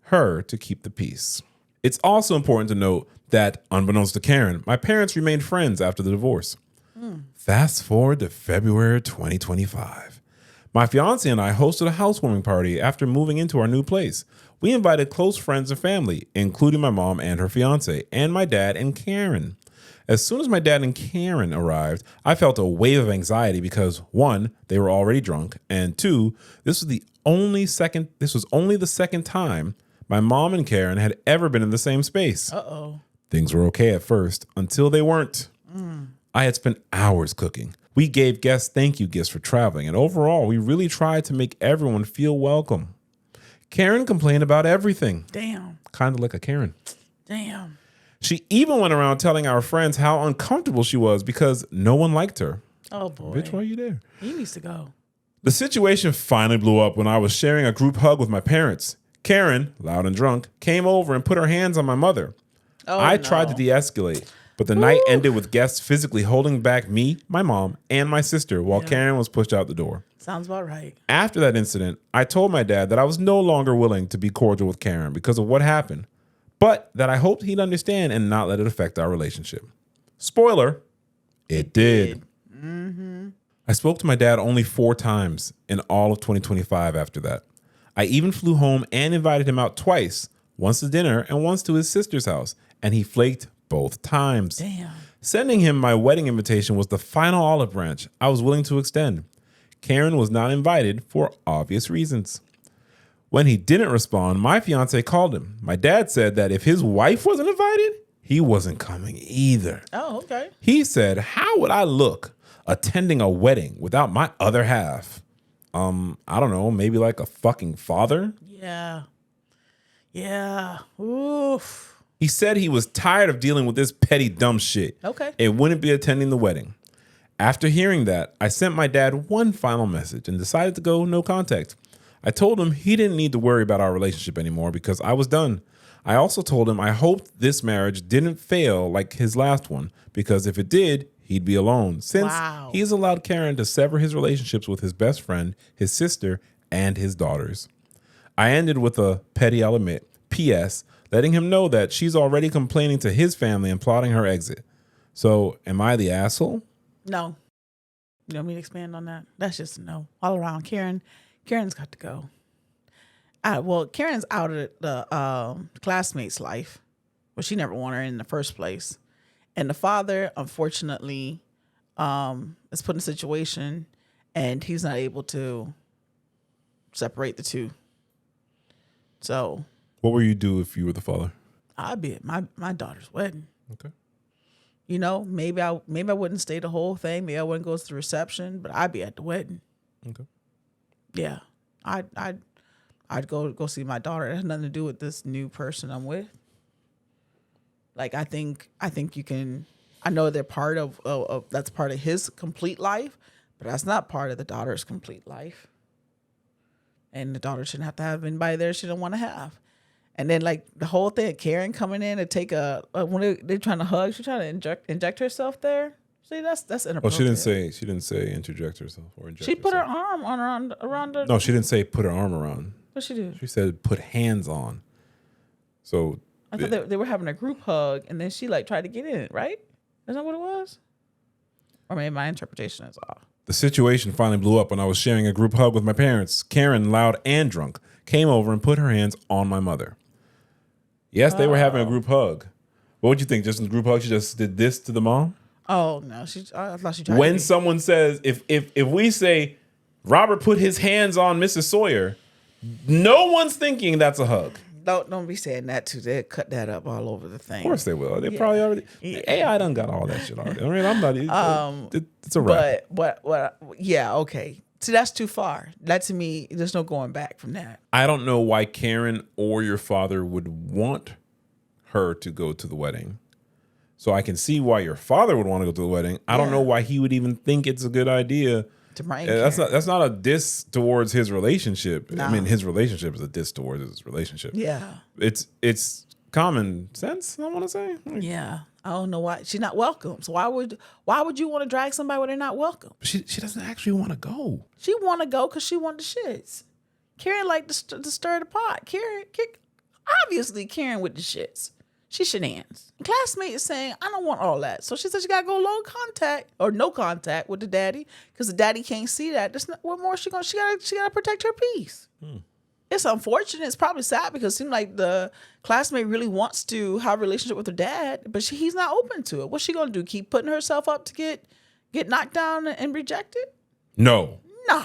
her to keep the peace. It's also important to note that, unbeknownst to Karen, my parents remained friends after the divorce. Fast forward to February 2025. My fiance and I hosted a housewarming party after moving into our new place. We invited close friends and family, including my mom and her fiance, and my dad and Karen. As soon as my dad and Karen arrived, I felt a wave of anxiety because, one, they were already drunk, and two, this was only the second time my mom and Karen had ever been in the same space. Uh-oh. Things were okay at first, until they weren't. I had spent hours cooking. We gave guests thank you gifts for traveling, and overall, we really tried to make everyone feel welcome. Karen complained about everything. Damn. Kind of like a Karen. Damn. She even went around telling our friends how uncomfortable she was because no one liked her. Oh, boy. Bitch, why are you there? He needs to go. The situation finally blew up when I was sharing a group hug with my parents. Karen, loud and drunk, came over and put her hands on my mother. I tried to de-escalate, but the night ended with guests physically holding back me, my mom, and my sister while Karen was pushed out the door. Sounds about right. After that incident, I told my dad that I was no longer willing to be cordial with Karen because of what happened, but that I hoped he'd understand and not let it affect our relationship. Spoiler, it did. I spoke to my dad only 4 times in all of 2025 after that. I even flew home and invited him out twice, once to dinner and once to his sister's house, and he flaked both times. Damn. Sending him my wedding invitation was the final olive branch I was willing to extend. Karen was not invited for obvious reasons. When he didn't respond, my fiance called him. My dad said that if his wife wasn't invited, he wasn't coming either. Oh, okay. He said, how would I look attending a wedding without my other half? I don't know, maybe like a fucking father? Yeah. Yeah. Oof. He said he was tired of dealing with this petty dumb shit. Okay. And wouldn't be attending the wedding. After hearing that, I sent my dad one final message and decided to go no contact. I told him he didn't need to worry about our relationship anymore because I was done. I also told him I hoped this marriage didn't fail like his last one, because if it did, he'd be alone, since he's allowed Karen to sever his relationships with his best friend, his sister, and his daughters. I ended with a petty, I'll admit, P.S., letting him know that she's already complaining to his family and plotting her exit. So, am I the asshole? No. You want me to expand on that? That's just a no. All around. Karen's got to go. Well, Karen's out of the classmate's life. Well, she never wanted her in the first place. And the father, unfortunately, is put in a situation and he's not able to separate the two. So what would you do if you were the father? I'd be at my daughter's wedding. Okay. You know, maybe I wouldn't stay the whole thing. Maybe I wouldn't go to the reception, but I'd be at the wedding. Okay. Yeah. I'd go see my daughter. It has nothing to do with this new person I'm with. Like, I think you can, I know they're part of that's part of his complete life, but that's not part of the daughter's complete life. And the daughter shouldn't have to have anybody there she don't want to have. And then, like, the whole thing, Karen coming in to take when they're trying to hug, she's trying to inject herself there. See, that's inappropriate. Oh, she didn't say interject herself or inject She put herself. her arm around her. No, she didn't say put her arm around. What she do? She said put hands on. So I thought they were having a group hug, and then she like tried to get in it, right? Is that what it was? Or maybe my interpretation is off. The situation finally blew up when I was sharing a group hug with my parents. Karen, loud and drunk, came over and put her hands on my mother. Yes, they were having a group hug. What would you think? Just in the group hug, she just did this to the mom? Oh no, I thought she tried. When someone says, if we say Robert put his hands on Mrs. Sawyer, no one's thinking that's a hug. Don't be saying that too. They'll cut that up all over the thing. Of course they will. They probably already. AI done got all that shit already. I mean, I'm not. It's a wrap. But yeah, okay. See, that's too far. That to me, there's no going back from that. I don't know why Karen or your father would want her to go to the wedding. So I can see why your father would want to go to the wedding. I don't know why he would even think it's a good idea. That's not a diss towards his relationship. No. I mean, his relationship is a diss towards his relationship. Yeah. It's common sense, I want to say. Yeah. I don't know why she's not welcome. So why would you want to drag somebody where they're not welcome? She doesn't actually want to go. She want to go because she want the shits. Karen like to stir the pot. Karen, obviously Karen with the shits. She shenanigans. Classmate is saying, I don't want all that. So she said she got to go low contact or no contact with the daddy because the daddy can't see that. What more she got to protect her peace. It's unfortunate. It's probably sad because it seems like the classmate really wants to have a relationship with her dad, but he's not open to it. What's she going to do? Keep putting herself up to get knocked down and rejected? No. Nah.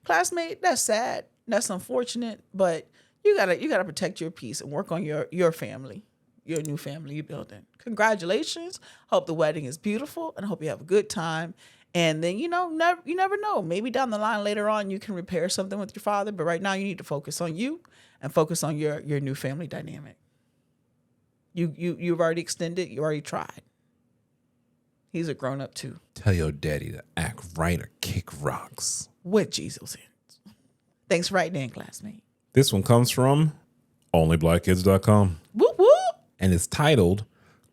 Classmate, that's sad. That's unfortunate, but you gotta protect your peace and work on your family. Your new family you're building. Congratulations. Hope the wedding is beautiful and I hope you have a good time. And then, you never know. Maybe down the line later on you can repair something with your father, but right now you need to focus on you and focus on your new family dynamic. You've already extended, you already tried. He's a grown up too. Tell your daddy to act right or kick rocks. With Jesus in. Thanks for writing in, classmate. This one comes from onlyblackkids.com. Whoop whoop. And it's titled,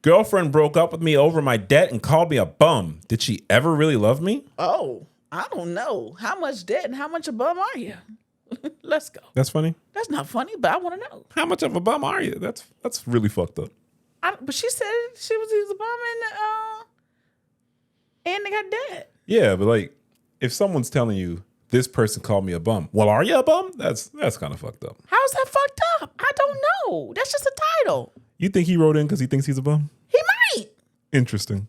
Girlfriend broke up with me over my debt and called me a bum. Did she ever really love me? Oh, I don't know. How much debt and how much a bum are you? Let's go. That's funny? That's not funny, but I want to know. How much of a bum are you? That's really fucked up. But she said he was a bum and they got debt. Yeah, but like, if someone's telling you This person called me a bum. Well, are you a bum? That's kind of fucked up. How's that fucked up? I don't know. That's just a title. You think he wrote in because he thinks he's a bum? He might. Interesting.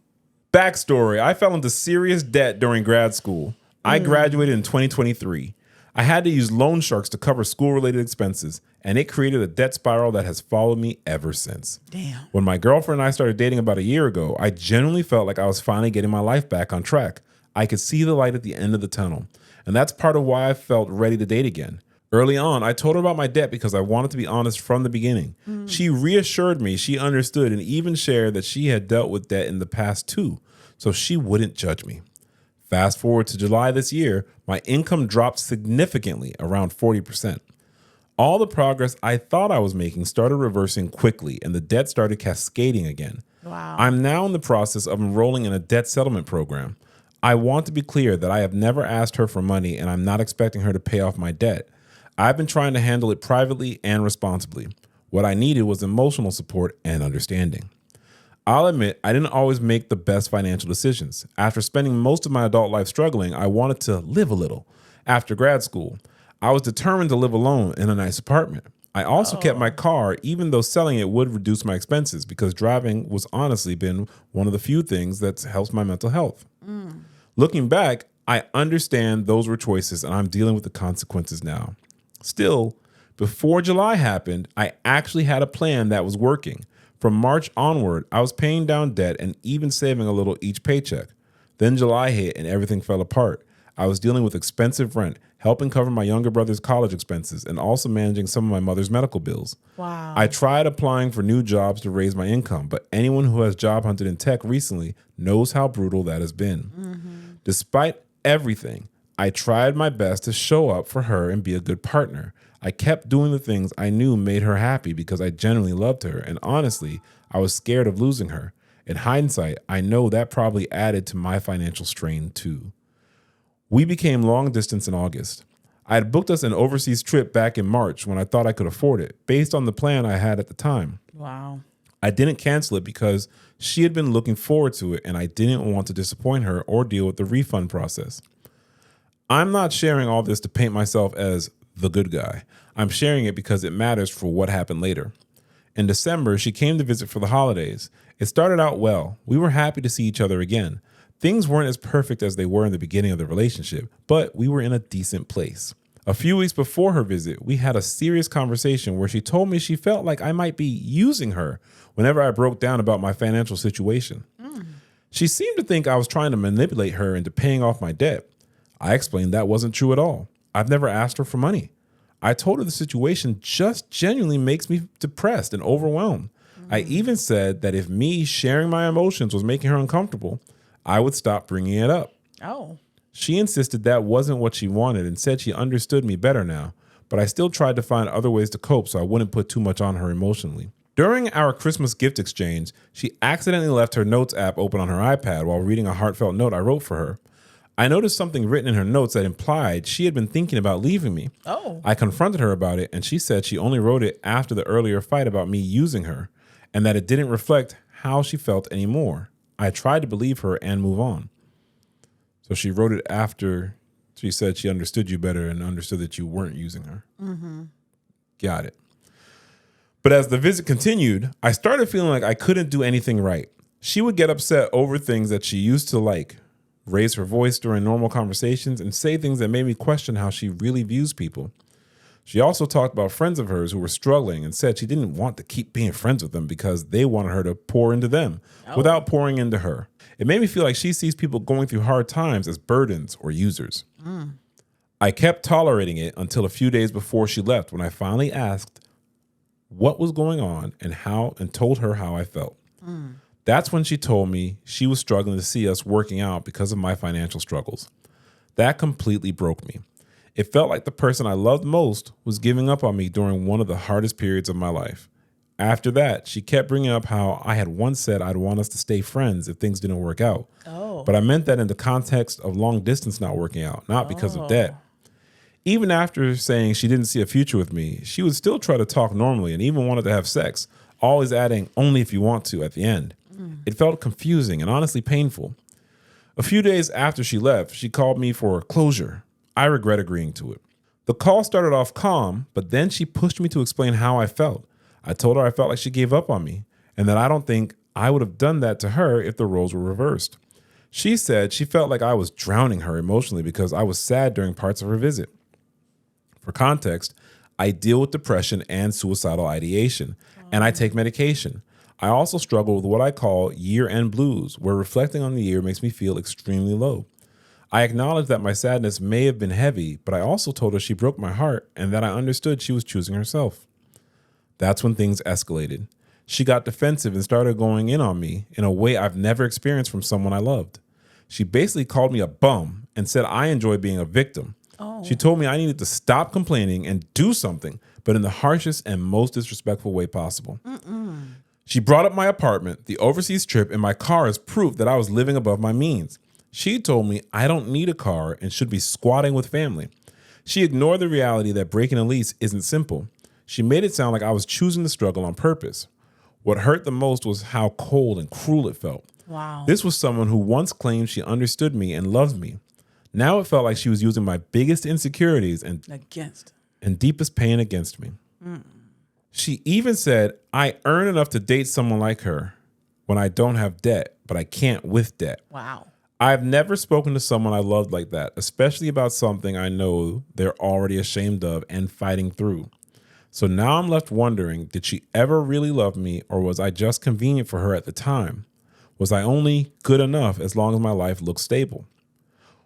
Backstory. I fell into serious debt during grad school. I graduated in 2023. I had to use loan sharks to cover school-related expenses, and it created a debt spiral that has followed me ever since. Damn. When my girlfriend and I started dating about a year ago, I genuinely felt like I was finally getting my life back on track. I could see the light at the end of the tunnel, and that's part of why I felt ready to date again. Early on, I told her about my debt because I wanted to be honest from the beginning. She reassured me she understood and even shared that she had dealt with debt in the past too, so she wouldn't judge me. Fast forward to July this year, my income dropped significantly, around 40%. All the progress I thought I was making started reversing quickly, and the debt started cascading again. Wow. I'm now in the process of enrolling in a debt settlement program. I want to be clear that I have never asked her for money, and I'm not expecting her to pay off my debt. I've been trying to handle it privately and responsibly. What I needed was emotional support and understanding. I'll admit I didn't always make the best financial decisions. After spending most of my adult life struggling, I wanted to live a little. After grad school, I was determined to live alone in a nice apartment. I also kept my car, even though selling it would reduce my expenses, because driving was honestly been one of the few things that helps my mental health. Looking back, I understand those were choices, and I'm dealing with the consequences now. Still, before July happened, I actually had a plan that was working. From March onward, I was paying down debt and even saving a little each paycheck. Then July hit and everything fell apart. I was dealing with expensive rent, helping cover my younger brother's college expenses, and also managing some of my mother's medical bills. Wow. I tried applying for new jobs to raise my income, but anyone who has job hunted in tech recently knows how brutal that has been. Despite everything, I tried my best to show up for her and be a good partner. I kept doing the things I knew made her happy because I genuinely loved her, and honestly, I was scared of losing her. In hindsight, I know that probably added to my financial strain too. We became long distance in August. I had booked us an overseas trip back in March when I thought I could afford it, based on the plan I had at the time. Wow. I didn't cancel it because she had been looking forward to it, and I didn't want to disappoint her or deal with the refund process. I'm not sharing all this to paint myself as the good guy. I'm sharing it because it matters for what happened later. In December, she came to visit for the holidays. It started out well. We were happy to see each other again. Things weren't as perfect as they were in the beginning of the relationship, but we were in a decent place. A few weeks before her visit, we had a serious conversation where she told me she felt like I might be using her whenever I broke down about my financial situation. She seemed to think I was trying to manipulate her into paying off my debt. I explained that wasn't true at all. I've never asked her for money. I told her the situation just genuinely makes me depressed and overwhelmed. I even said that if me sharing my emotions was making her uncomfortable, I would stop bringing it up. Oh. She insisted that wasn't what she wanted and said she understood me better now, but I still tried to find other ways to cope so I wouldn't put too much on her emotionally. During our Christmas gift exchange, she accidentally left her notes app open on her iPad while reading a heartfelt note I wrote for her. I noticed something written in her notes that implied she had been thinking about leaving me. Oh. I confronted her about it, and she said she only wrote it after the earlier fight about me using her, and that it didn't reflect how she felt anymore. I tried to believe her and move on. So she wrote it after she said she understood you better and understood that you weren't using her. Got it. But as the visit continued, I started feeling like I couldn't do anything right. She would get upset over things that she used to like, raise her voice during normal conversations, and say things that made me question how she really views people. She also talked about friends of hers who were struggling and said she didn't want to keep being friends with them because they wanted her to pour into them without pouring into her. It made me feel like she sees people going through hard times as burdens or users. I kept tolerating it until a few days before she left when I finally asked what was going on and told her how I felt. That's when she told me she was struggling to see us working out because of my financial struggles. That completely broke me. It felt like the person I loved most was giving up on me during one of the hardest periods of my life. After that, she kept bringing up how I had once said I'd want us to stay friends if things didn't work out. But I meant that in the context of long distance not working out, not because of debt. Even after saying she didn't see a future with me, she would still try to talk normally and even wanted to have sex, always adding only if you want to at the end. It felt confusing and honestly painful. A few days after she left, she called me for closure. I regret agreeing to it. The call started off calm, but then she pushed me to explain how I felt. I told her I felt like she gave up on me and that I don't think I would have done that to her if the roles were reversed. She said she felt like I was drowning her emotionally because I was sad during parts of her visit. For context, I deal with depression and suicidal ideation, and I take medication. I also struggle with what I call year-end blues, where reflecting on the year makes me feel extremely low. I acknowledged that my sadness may have been heavy, but I also told her she broke my heart and that I understood she was choosing herself. That's when things escalated. She got defensive and started going in on me in a way I've never experienced from someone I loved. She basically called me a bum and said I enjoy being a victim. Oh. She told me I needed to stop complaining and do something, but in the harshest and most disrespectful way possible. She brought up my apartment, the overseas trip, and my car as proof that I was living above my means. She told me I don't need a car and should be squatting with family. She ignored the reality that breaking a lease isn't simple. She made it sound like I was choosing the struggle on purpose. What hurt the most was how cold and cruel it felt. Wow. This was someone who once claimed she understood me and loved me. Now it felt like she was using my biggest insecurities and deepest pain against me. She even said, I earn enough to date someone like her when I don't have debt, but I can't with debt. Wow. I've never spoken to someone I loved like that, especially about something I know they're already ashamed of and fighting through. So now I'm left wondering, did she ever really love me, or was I just convenient for her at the time? Was I only good enough as long as my life looked stable?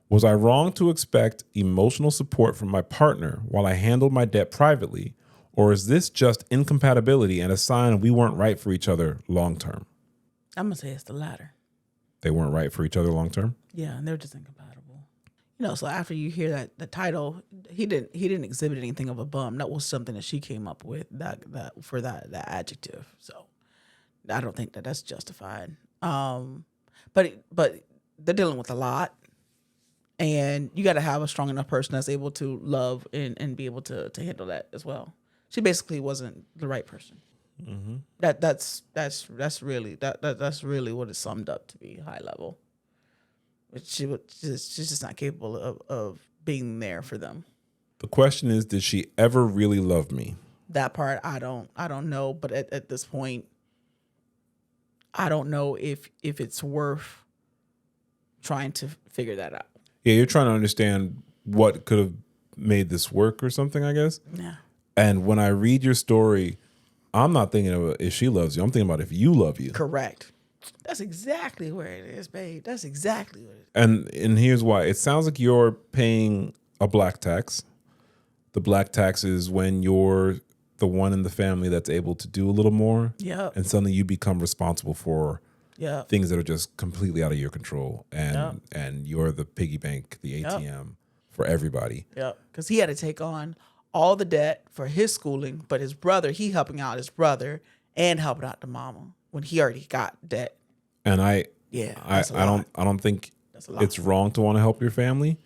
Was I wrong to expect emotional support from my partner while I handled my debt privately, or is this just incompatibility and a sign we weren't right for each other long term? I'm going to say it's the latter. They weren't right for each other long term? Yeah, and they're just incompatible. You know, so after you hear that the title, he didn't exhibit anything of a bum. That was something that she came up with that adjective. So I don't think that's justified. But they're dealing with a lot, and you got to have a strong enough person that's able to love and be able to handle that as well. She basically wasn't the right person. Mm-hmm. That's really what it summed up to be, high level. She's just not capable of being there for them. The question is, did she ever really love me? That part I don't know, but at this point, I don't know if it's worth trying to figure that out. Yeah, you're trying to understand what could have made this work or something, I guess. Yeah. And when I read your story, I'm not thinking of if she loves you. I'm thinking about if you love you. Correct. That's exactly where it is, babe. That's exactly what it is. And here's why. It sounds like you're paying a black tax. The black tax is when you're the one in the family that's able to do a little more. Yeah. And suddenly you become responsible for yeah. things that are just completely out of your control. And you're the piggy bank, the ATM for everybody. Yeah. Because he had to take on all the debt for his schooling, but his brother, he helping out his brother and helping out the mama when he already got debt. And I don't think it's wrong to want to help your family,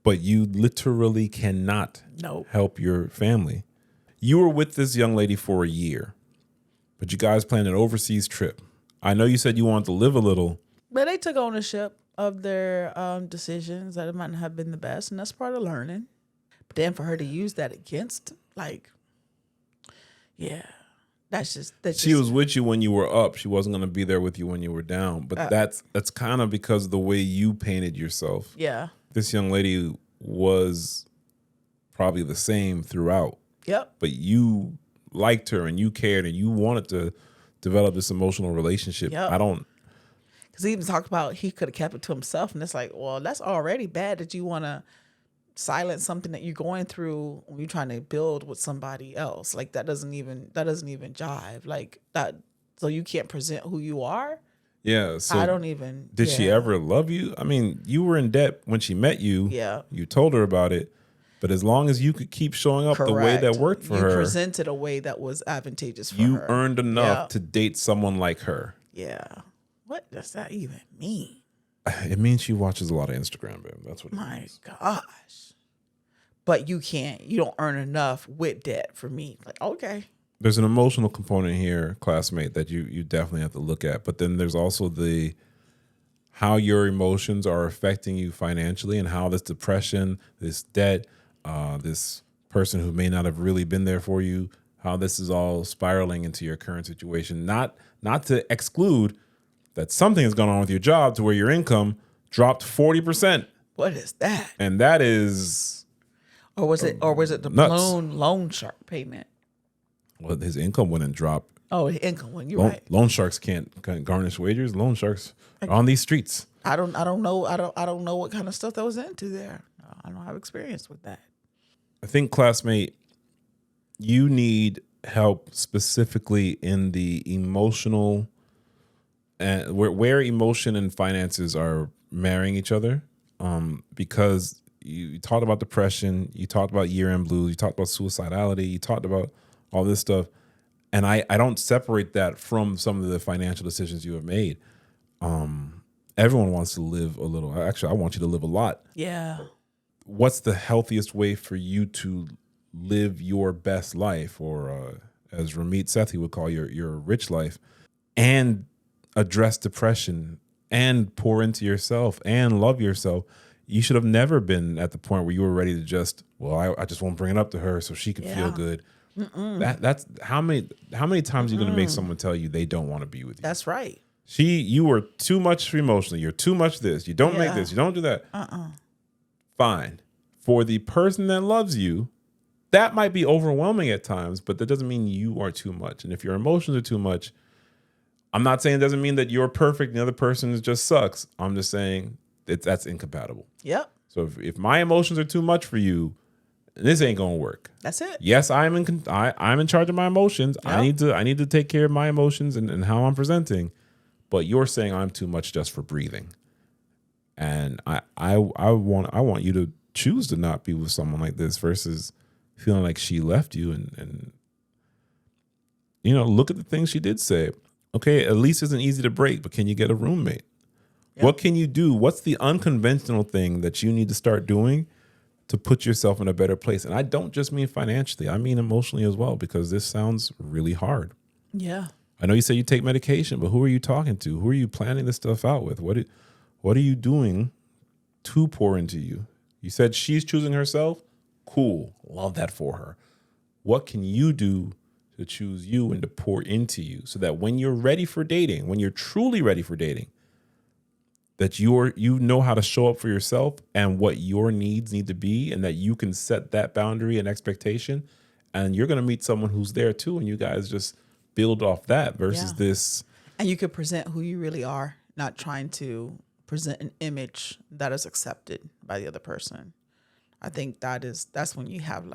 but you literally cannot help your family. You were with this young lady for a year, but you guys planned an overseas trip. I know you said you wanted to live a little, but they took ownership of their decisions that it might not have been the best, and that's part of learning. But then for her to use that against, she was with you when you were up. She wasn't going to be there with you when you were down. But that's kind of because of the way you painted yourself. Yeah. This young lady was probably the same throughout. Yep. But you liked her and you cared and you wanted to develop this emotional relationship. Yep. Because he even talked about he could have kept it to himself. And it's like, well, that's already bad that you want to silence something that you're going through when you're trying to build with somebody else. Like that doesn't even jive. Like that, so you can't present who you are. Yeah. So I don't even. Did she ever love you? I mean, you were in debt when she met you. Yeah. You told her about it, but as long as you could keep showing up the way that worked for her, you presented a way that was advantageous for her. You earned enough to date someone like her. Yeah. What does that even mean? It means she watches a lot of Instagram, babe. That's what it means. My gosh. But you don't earn enough with debt for me. Like, okay. There's an emotional component here, classmate, that you definitely have to look at. But then there's also how your emotions are affecting you financially and how this depression, this debt, this person who may not have really been there for you, how this is all spiraling into your current situation. Not to exclude that something has gone on with your job to where your income dropped 40%. What is that? And that is... Or was it the nuts. loan shark payment? Well, his income wouldn't drop. Oh, the income one. You're right. Loan sharks can't garnish wages. Loan sharks are on these streets. I don't know. I don't know what kind of stuff that was into there. I don't have experience with that. I think, classmate, you need help specifically in the emotional and where emotion and finances are marrying each other. Because you talked about depression, you talked about year-end blues, you talked about suicidality, you talked about all this stuff. And I don't separate that from some of the financial decisions you have made. Everyone wants to live a little. Actually, I want you to live a lot. Yeah. What's the healthiest way for you to live your best life, or as Ramit Sethi would call your rich life, and address depression and pour into yourself and love yourself? You should have never been at the point where you were ready to just, I just won't bring it up to her so she can feel good. That's how many times are you going to make someone tell you they don't want to be with you? That's right. You were too much emotionally. You're too much this. You don't make this. You don't do that. Fine. For the person that loves you, that might be overwhelming at times, but that doesn't mean you are too much. And if your emotions are too much, I'm not saying it doesn't mean that you're perfect and the other person just sucks. I'm just saying that's incompatible. Yep. So if my emotions are too much for you, this ain't gonna work. That's it. Yes, I'm in charge of my emotions. Yep. I need to take care of my emotions and how I'm presenting. But you're saying I'm too much just for breathing. And I want you to choose to not be with someone like this versus feeling like she left you and look at the things she did say. Okay, at least isn't easy to break, but can you get a roommate? Yep. What can you do? What's the unconventional thing that you need to start doing to put yourself in a better place? And I don't just mean financially, I mean emotionally as well, because this sounds really hard. Yeah. I know you say you take medication, but who are you talking to? Who are you planning this stuff out with? What are you doing to pour into you? You said she's choosing herself. Cool. Love that for her. What can you do to choose you and to pour into you so that when you're ready for dating, when you're truly ready for dating, that you know how to show up for yourself and what your needs need to be, and that you can set that boundary and expectation, and you're going to meet someone who's there too, and you guys just build off that versus this. And you could present who you really are, not trying to present an image that is accepted by the other person. I think that's when you have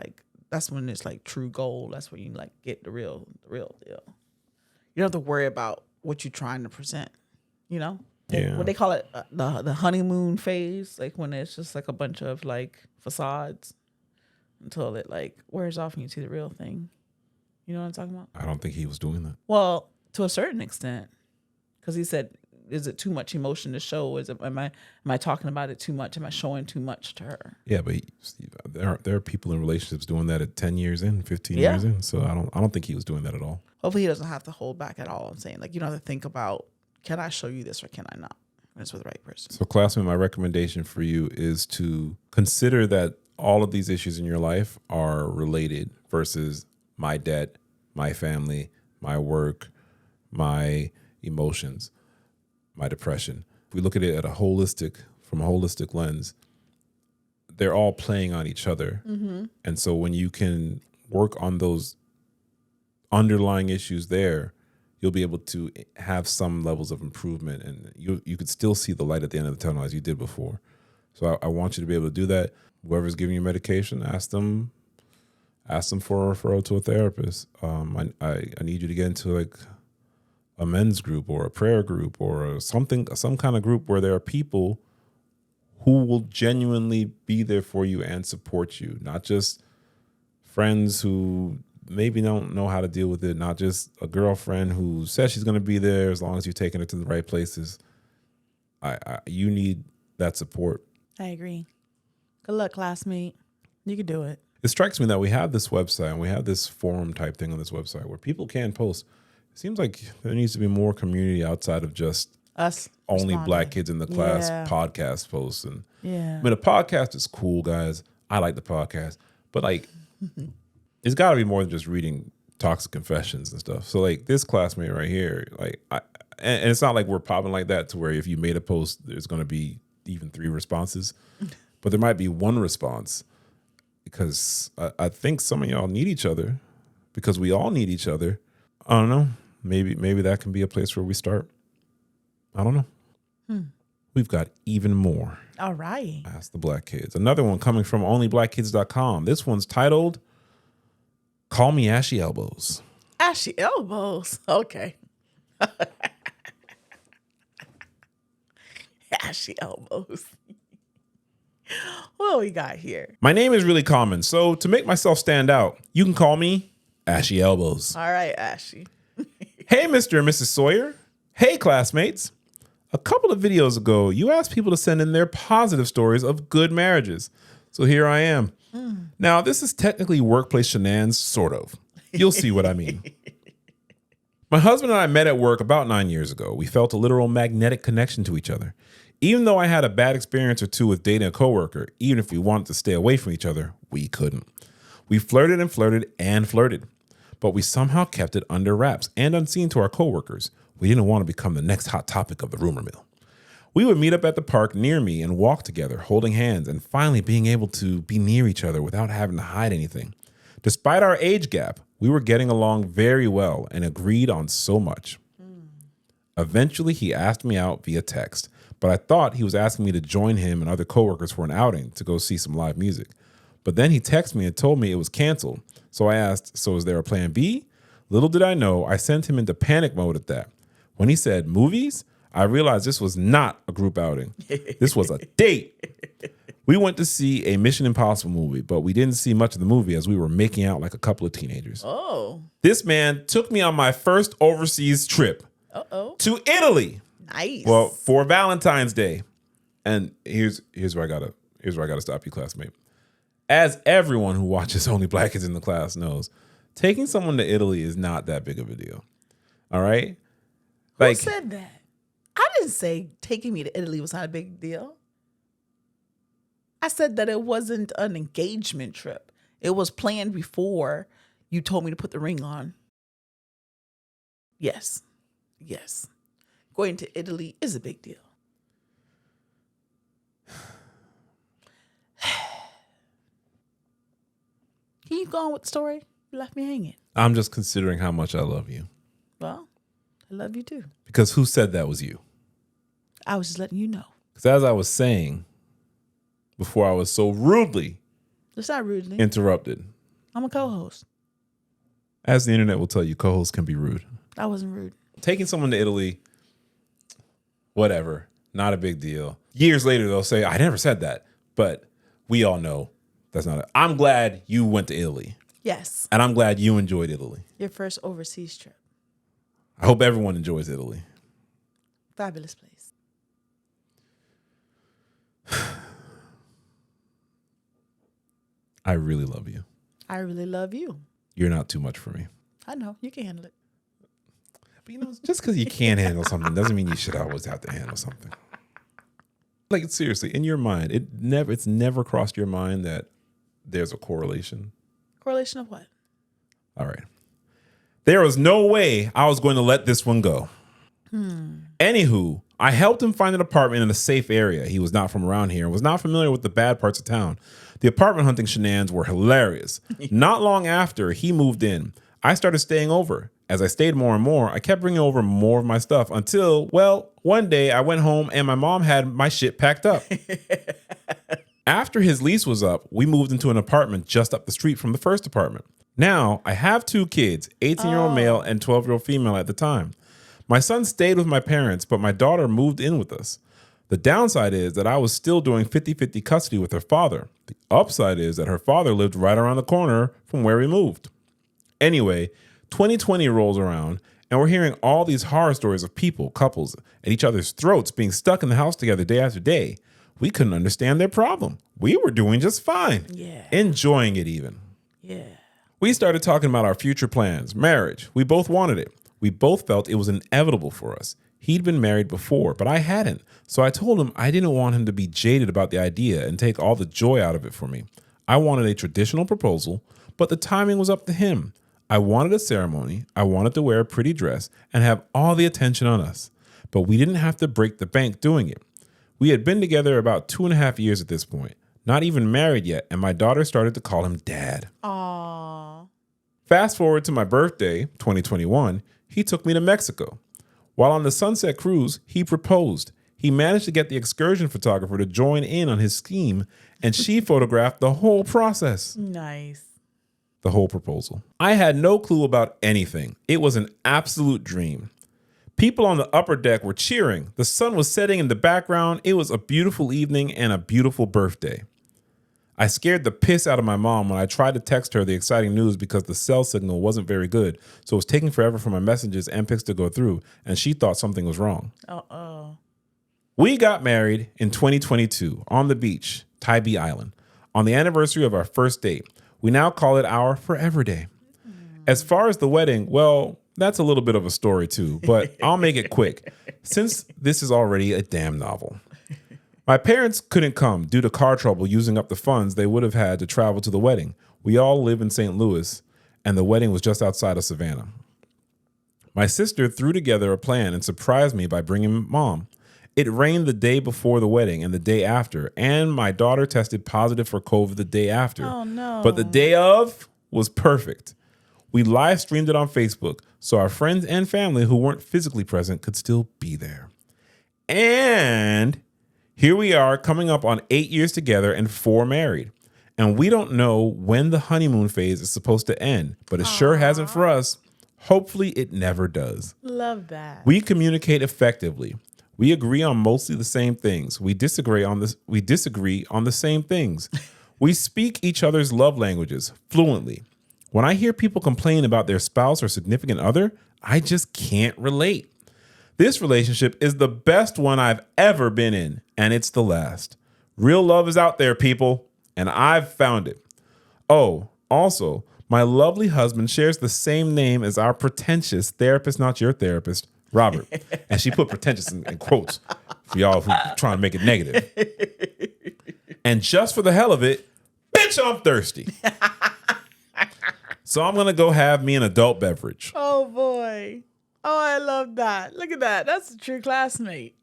that's when it's like true gold. That's when you get the real deal. You don't have to worry about what you're trying to present, Yeah. What they call it, the honeymoon phase, when it's just a bunch of facades until it wears off and you see the real thing. You know what I'm talking about? I don't think he was doing that. Well, to a certain extent, because he said, "Is it too much emotion to show? Am I talking about it too much? Am I showing too much to her?" Yeah, but there are people in relationships doing that at 10 years in, 15 years in. So I don't think he was doing that at all. Hopefully, he doesn't have to hold back at all. I'm saying you don't have to think about, can I show you this or can I not? When it's with the right person. So, classmate, my recommendation for you is to consider that all of these issues in your life are related versus my debt, my family, my work, my emotions, my depression. If we look at it from a holistic lens, they're all playing on each other. Mm-hmm. And so when you can work on those underlying issues there, you'll be able to have some levels of improvement, and you could still see the light at the end of the tunnel as you did before. So I want you to be able to do that. Whoever's giving you medication, ask them for a referral to a therapist. I need you to get into a men's group or a prayer group or some kind of group where there are people who will genuinely be there for you and support you, not just friends who maybe don't know how to deal with it, not just a girlfriend who says she's going to be there as long as you're taking her to the right places. You need that support. I agree. Good luck, classmate. You can do it. It strikes me that we have this website and we have this forum type thing on this website where people can post. It seems like there needs to be more community outside of just Us only responding. black kids in the class Yeah. podcast posts. And Yeah. I mean, the podcast is cool, guys. I like the podcast, but like, it's got to be more than just reading toxic confessions and stuff. So like this classmate right here, like, and it's not like we're popping like that to where if you made a post, there's going to be even 3 responses, but there might be 1 response because I think some of y'all need each other because we all need each other. I don't know. Maybe that can be a place where we start. I don't know. We've got even more. All right. Ask the Black Kids. Another one coming from onlyblackkids.com. This one's titled, Call Me Ashy Elbows. Ashy elbows. Okay. Ashy elbows. What do we got here? My name is really common, so to make myself stand out, you can call me Ashy Elbows. All right, Ashy. Hey, Mr. and Mrs. Sawyer. Hey, classmates. A couple of videos ago, you asked people to send in their positive stories of good marriages. So here I am. Now, this is technically workplace shenanigans, sort of. You'll see what I mean. My husband and I met at work about 9 years ago. We felt a literal magnetic connection to each other. Even though I had a bad experience or 2 with dating a coworker, even if we wanted to stay away from each other, we couldn't. We flirted and flirted and flirted, but we somehow kept it under wraps and unseen to our coworkers. We didn't want to become the next hot topic of the rumor mill. We would meet up at the park near me and walk together, holding hands, and finally being able to be near each other without having to hide anything. Despite our age gap, we were getting along very well and agreed on so much. Eventually, he asked me out via text, but I thought he was asking me to join him and other coworkers for an outing to go see some live music. But then he texted me and told me it was canceled. So I asked, so is there a plan B? Little did I know, I sent him into panic mode at that. When he said movies, I realized this was not a group outing. This was a date. We went to see a Mission Impossible movie, but we didn't see much of the movie as we were making out like a couple of teenagers. Oh. This man took me on my first overseas trip to Italy. Nice. Well, for Valentine's Day. And here's where I gotta stop you, classmate. As everyone who watches Only Black Kids in the Class knows, taking someone to Italy is not that big of a deal. All right? Who said that? I didn't say taking me to Italy was not a big deal. I said that it wasn't an engagement trip. It was planned before you told me to put the ring on. Yes. Yes. Going to Italy is a big deal. Can you go on with the story? You left me hanging. I'm just considering how much I love you. Well, I love you too. Because who said that was you? I was just letting you know. Because as I was saying before I was so rudely It's not rudely. interrupted, I'm a co-host. as the internet will tell you, co-hosts can be rude. I wasn't rude. Taking someone to Italy, whatever, not a big deal. Years later, they'll say, I never said that. But we all know that's not it. I'm glad you went to Italy. Yes. And I'm glad you enjoyed Italy. Your first overseas trip. I hope everyone enjoys Italy. Fabulous place. I really love you. I really love you. You're not too much for me. I know. You can handle it. But you know, just because you can't handle something doesn't mean you should always have to handle something. Like, seriously, in your mind, it's never crossed your mind that there's a correlation. Correlation of what? All right. There was no way I was going to let this one go. Anywho, I helped him find an apartment in a safe area. He was not from around here and was not familiar with the bad parts of town. The apartment hunting shenanigans were hilarious. Not long after he moved in, I started staying over. As I stayed more and more, I kept bringing over more of my stuff until, well, one day I went home and my mom had my shit packed up. After his lease was up, we moved into an apartment just up the street from the first apartment. Now, I have 2 kids, 18-year-old male and 12-year-old female at the time. My son stayed with my parents, but my daughter moved in with us. The downside is that I was still doing 50-50 custody with her father. The upside is that her father lived right around the corner from where we moved. Anyway, 2020 rolls around, and we're hearing all these horror stories of people, couples, at each other's throats being stuck in the house together day after day. We couldn't understand their problem. We were doing just fine. Yeah. Enjoying it even. Yeah. We started talking about our future plans, marriage. We both wanted it. We both felt it was inevitable for us. He'd been married before, but I hadn't. So I told him I didn't want him to be jaded about the idea and take all the joy out of it for me. I wanted a traditional proposal, but the timing was up to him. I wanted a ceremony. I wanted to wear a pretty dress and have all the attention on us. But we didn't have to break the bank doing it. We had been together about 2.5 years at this point, not even married yet, and my daughter started to call him Dad. Aww. Fast forward to my birthday, 2021, he took me to Mexico. While on the Sunset Cruise, he proposed. He managed to get the excursion photographer to join in on his scheme, and she photographed the whole process. Nice. The whole proposal. I had no clue about anything. It was an absolute dream. People on the upper deck were cheering. The sun was setting in the background. It was a beautiful evening and a beautiful birthday. I scared the piss out of my mom when I tried to text her the exciting news because the cell signal wasn't very good, so it was taking forever for my messages and pics to go through, and she thought something was wrong. Uh-oh. We got married in 2022 on the beach, Tybee Island, on the anniversary of our first date. We now call it our forever day. As far as the wedding, well, that's a little bit of a story too, but I'll make it quick, since this is already a damn novel. My parents couldn't come due to car trouble using up the funds they would have had to travel to the wedding. We all live in St. Louis, and the wedding was just outside of Savannah. My sister threw together a plan and surprised me by bringing Mom. It rained the day before the wedding and the day after, and my daughter tested positive for COVID the day after. Oh, no. But the day of was perfect. We live streamed it on Facebook, so our friends and family who weren't physically present could still be there. And here we are coming up on 8 years together and 4 married. And we don't know when the honeymoon phase is supposed to end, but it sure hasn't for us. Hopefully it never does. Love that. We communicate effectively. We agree on mostly the same things. We disagree on the same things. We speak each other's love languages fluently. When I hear people complain about their spouse or significant other, I just can't relate. This relationship is the best one I've ever been in, and it's the last. Real love is out there, people, and I've found it. Oh, also, my lovely husband shares the same name as our pretentious therapist, not your therapist, Robert. And she put pretentious in quotes for y'all who trying to make it negative. And just for the hell of it, bitch, I'm thirsty. So I'm going to go have me an adult beverage. Oh, boy. Oh, I love that. Look at that. That's a true classmate.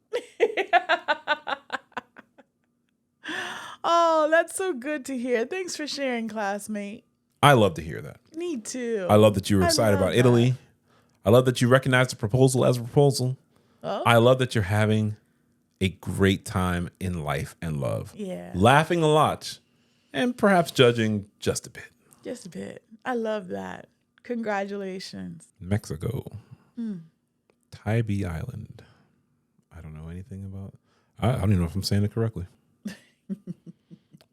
Oh, that's so good to hear. Thanks for sharing, classmate. I love to hear that. Me too. I love that you were excited about Italy. I love that you recognize the proposal as a proposal. Oh. I love that you're having a great time in life and love. Yeah. Laughing a lot and perhaps judging just a bit. Just a bit. I love that. Congratulations. Mexico. Tybee Island. I don't know anything about. I don't even know if I'm saying it correctly.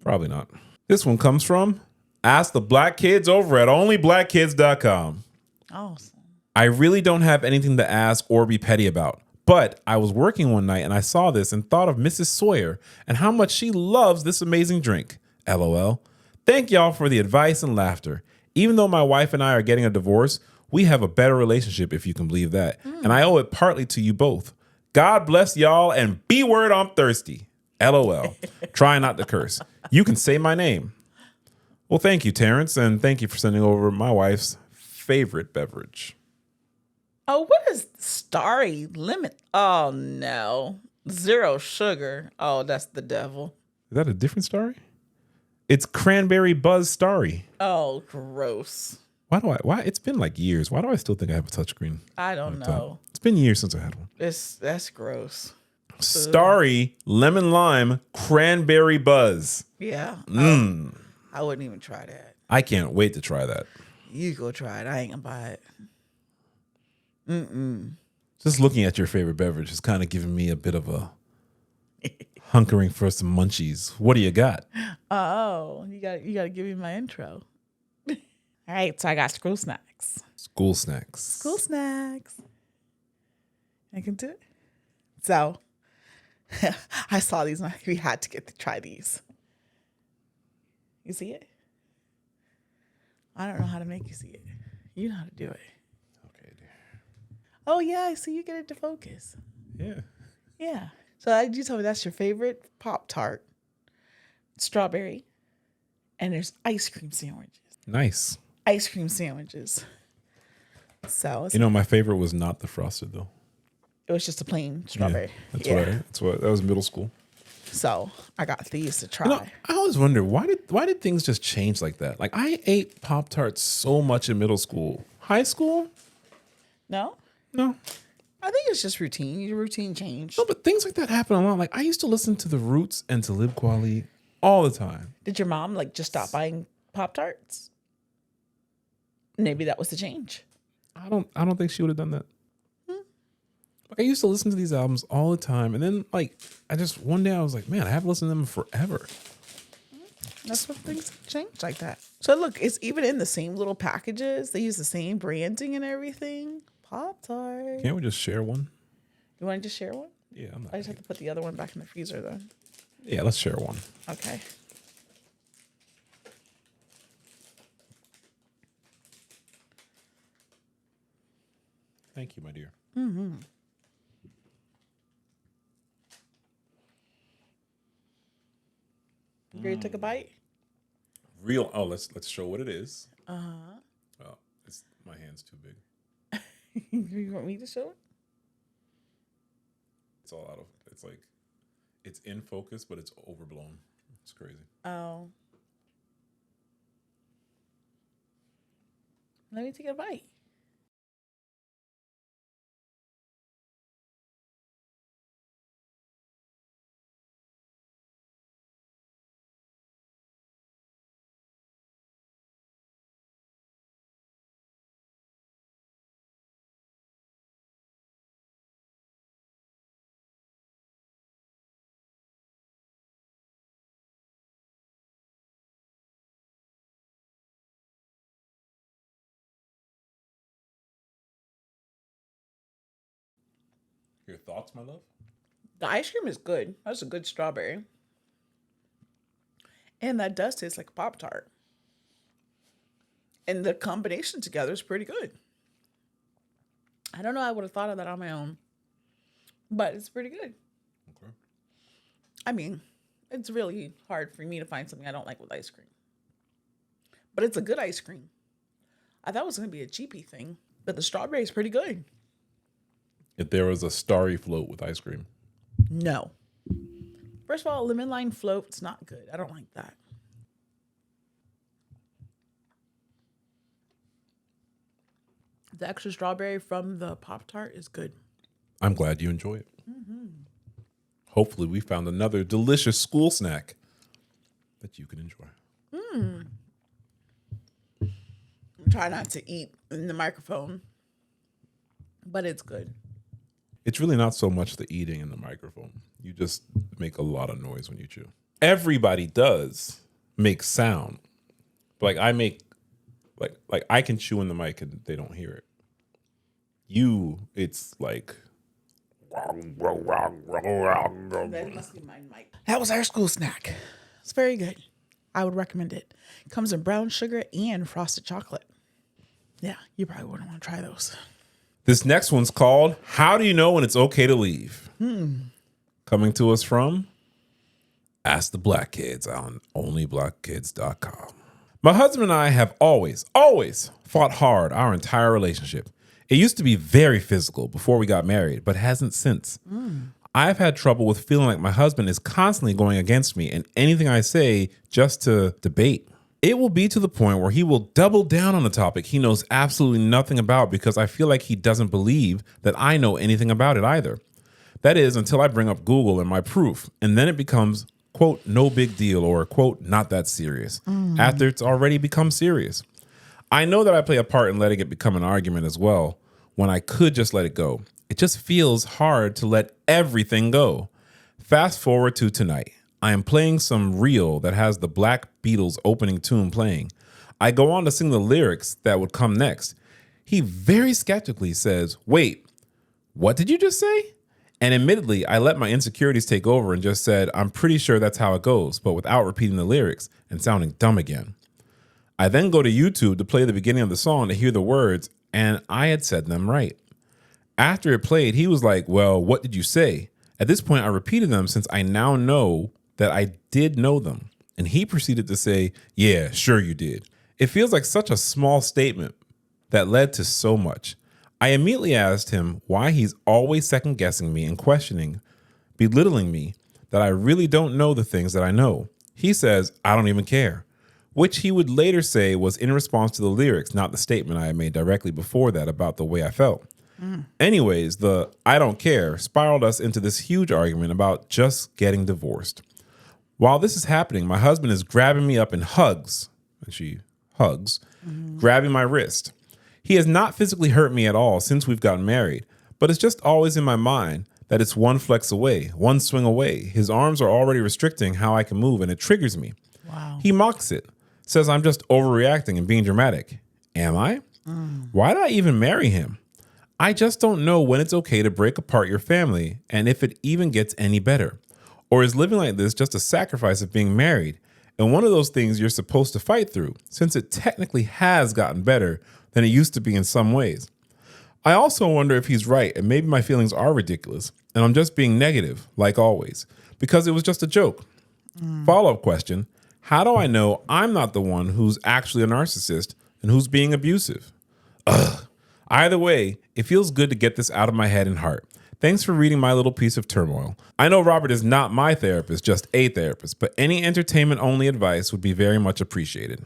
Probably not. This one comes from Ask the Black Kids over at onlyblackkids.com. Awesome. I really don't have anything to ask or be petty about, but I was working one night and I saw this and thought of Mrs. Sawyer and how much she loves this amazing drink. LOL. Thank y'all for the advice and laughter. Even though my wife and I are getting a divorce, we have a better relationship, if you can believe that. And I owe it partly to you both. God bless y'all and B-word, I'm thirsty. LOL. Try not to curse. You can say my name. Well, thank you, Terrence, and thank you for sending over my wife's favorite beverage. Oh, what is Starry Lemon? Oh, no. 0 sugar. Oh, that's the devil. Is that a different story? It's Cranberry Buzz Starry. Oh, gross. Why? It's been like years. Why do I still think I have a touchscreen? I don't know. It's been years since I had one. That's gross. Starry Lemon Lime Cranberry Buzz. Yeah. I wouldn't even try that. I can't wait to try that. You go try it. I ain't gonna buy it. Just looking at your favorite beverage is kind of giving me a bit of a hunkering for some munchies. What do you got? Oh, you got to give me my intro. All right, so I got school snacks. School snacks. School snacks. I can do it. So I saw these and we had to get to try these. You see it? I don't know how to make you see it. You know how to do it. Okay, dear. Oh, yeah, I see you get it to focus. Yeah. Yeah. So you told me that's your favorite Pop-Tart, strawberry, and there's ice cream sandwiches. Nice. Ice cream sandwiches. So You know, my favorite was not the frosted though. it was just a plain Yeah, strawberry. that's what that was middle school. So I got these to try. You know, I always wonder why did things just change like that? Like I ate Pop-Tarts so much in middle school. High school? No? No. I think it's just routine. Your routine changed. No, but things like that happen a lot. Like I used to listen to The Roots and to Lib Kweli all the time. Did your mom like just stop buying Pop-Tarts? Maybe that was the change. I don't think she would have done that. Like I used to listen to these albums all the time, and then like one day I was like, man, I haven't listened to them forever. That's what things change like that. So look, it's even in the same little packages. They use the same branding and everything. Pop-Tart. Can't we just share one? You want to just share one? Yeah, I'm not. I just have to put the other one back in the freezer then. Yeah, let's share one. Okay. Thank you, my dear. Mm-hmm. You ready to take a bite? Real. Oh, let's show what it is. Uh-huh. Oh, my hand's too big. You want me to show it? It's all out of. It's like, it's in focus, but it's overblown. It's crazy. Oh. Let me take a bite. Your thoughts, my love? The ice cream is good. That's a good strawberry. And that does taste like a Pop-Tart. And the combination together is pretty good. I don't know. I would have thought of that on my own. But it's pretty good. Okay. I mean, it's really hard for me to find something I don't like with ice cream. But it's a good ice cream. I thought it was going to be a cheapy thing. But the strawberry is pretty good. If there was a starry float with ice cream. No. First of all, lemon lime float's not good. I don't like that. The extra strawberry from the Pop-Tart is good. I'm glad you enjoy it. Mm-hmm. Hopefully we found another delicious school snack that you can enjoy. Try not to eat in the microphone, but it's good. It's really not so much the eating in the microphone. You just make a lot of noise when you chew. Everybody does make sound. Like I make, like I can chew in the mic and they don't hear it. It's like. That must be my mic. That was our school snack. It's very good. I would recommend it. It comes in brown sugar and frosted chocolate. Yeah, you probably wouldn't want to try those. This next one's called How Do You Know When It's Okay to Leave? Coming to us from Ask the Black Kids on onlyblackkids.com. My husband and I have always fought hard our entire relationship. It used to be very physical before we got married, but hasn't since. I've had trouble with feeling like my husband is constantly going against me and anything I say just to debate. It will be to the point where he will double down on a topic he knows absolutely nothing about because I feel like he doesn't believe that I know anything about it either. That is until I bring up Google and my proof, and then it becomes, quote, no big deal or, quote, not that serious, after it's already become serious. I know that I play a part in letting it become an argument as well when I could just let it go. It just feels hard to let everything go. Fast forward to tonight. I am playing some reel that has the Black Beatles opening tune playing. I go on to sing the lyrics that would come next. He very skeptically says, wait, what did you just say? And admittedly, I let my insecurities take over and just said, I'm pretty sure that's how it goes, but without repeating the lyrics and sounding dumb again. I then go to YouTube to play the beginning of the song to hear the words, and I had said them right. After it played, he was like, well, what did you say? At this point, I repeated them since I now know that I did know them. And he proceeded to say, yeah, sure you did. It feels like such a small statement that led to so much. I immediately asked him why he's always second guessing me and questioning, belittling me, that I really don't know the things that I know. He says, I don't even care, which he would later say was in response to the lyrics, not the statement I had made directly before that about the way I felt. Anyways, the I don't care spiraled us into this huge argument about just getting divorced. While this is happening, my husband is grabbing me up in hugs, and she hugs, grabbing my wrist. He has not physically hurt me at all since we've gotten married, but it's just always in my mind that it's one flex away, one swing away. His arms are already restricting how I can move, and it triggers me. Wow. He mocks it, says I'm just overreacting and being dramatic. Am I? Why did I even marry him? I just don't know when it's okay to break apart your family and if it even gets any better. Or is living like this just a sacrifice of being married and one of those things you're supposed to fight through, since it technically has gotten better than it used to be in some ways? I also wonder if he's right and maybe my feelings are ridiculous and I'm just being negative, like always, because it was just a joke. Follow-up question, how do I know I'm not the one who's actually a narcissist and who's being abusive? Ugh. Either way, it feels good to get this out of my head and heart. Thanks for reading my little piece of turmoil. I know Robert is not my therapist, just a therapist, but any entertainment-only advice would be very much appreciated.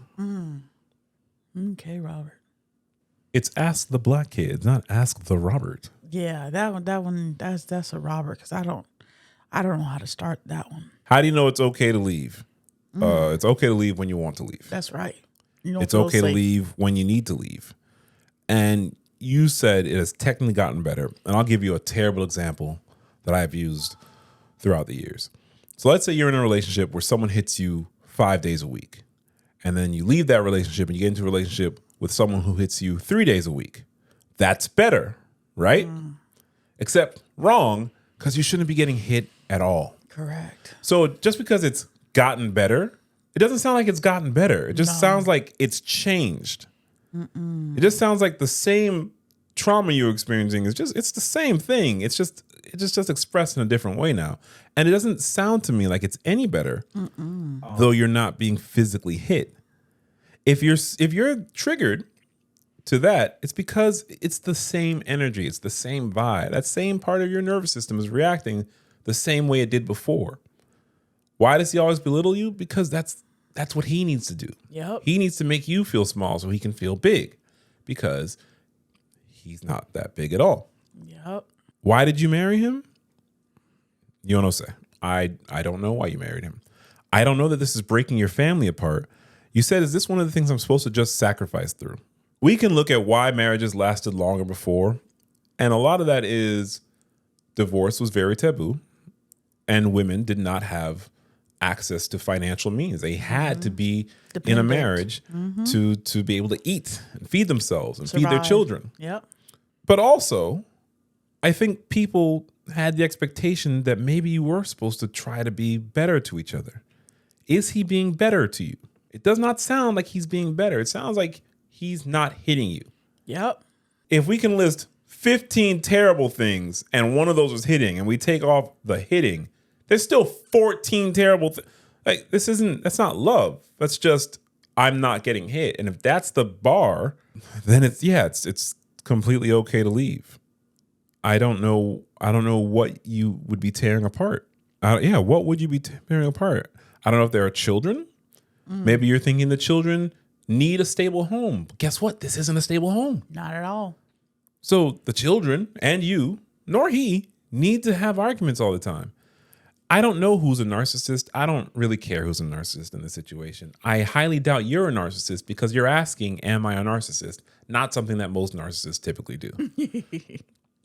Okay, Robert. It's Ask the Black Kids, not Ask the Robert. Yeah, that's a Robert, because I don't know how to start that one. How do you know it's okay to leave? It's okay to leave when you want to leave. That's right. You don't It's feel okay to safe. leave when you need to leave. And you said it has technically gotten better. And I'll give you a terrible example that I've used throughout the years. So let's say you're in a relationship where someone hits you 5 days a week. And then you leave that relationship and you get into a relationship with someone who hits you 3 days a week. That's better, right? Except wrong, because you shouldn't be getting hit at all. Correct. So just because it's gotten better, it doesn't sound like it's gotten better. It just sounds like it's changed. It just sounds like the same trauma you're experiencing it's the same thing. It's just expressed in a different way now. And it doesn't sound to me like it's any better, though you're not being physically hit. If you're triggered to that, it's because it's the same energy. It's the same vibe. That same part of your nervous system is reacting the same way it did before. Why does he always belittle you? Because that's what he needs to do. Yep. He needs to make you feel small so he can feel big, because he's not that big at all. Yep. Why did you marry him? You don't say. I don't know why you married him. I don't know that this is breaking your family apart. You said, is this one of the things I'm supposed to just sacrifice through? We can look at why marriages lasted longer before. And a lot of that is divorce was very taboo and women did not have access to financial means. They had to be in a marriage to be able to eat and feed themselves and feed their children. Yep. But also, I think people had the expectation that maybe you were supposed to try to be better to each other. Is he being better to you? It does not sound like he's being better. It sounds like he's not hitting you. Yep. If we can list 15 terrible things and one of those was hitting and we take off the hitting, there's still 14 terrible things. Like, that's not love. That's just, I'm not getting hit. And if that's the bar, then it's completely okay to leave. I don't know what you would be tearing apart. What would you be tearing apart? I don't know if there are children. Maybe you're thinking the children need a stable home. But guess what? This isn't a stable home. Not at all. So the children and you, nor he, need to have arguments all the time. I don't know who's a narcissist. I don't really care who's a narcissist in this situation. I highly doubt you're a narcissist because you're asking, am I a narcissist? Not something that most narcissists typically do.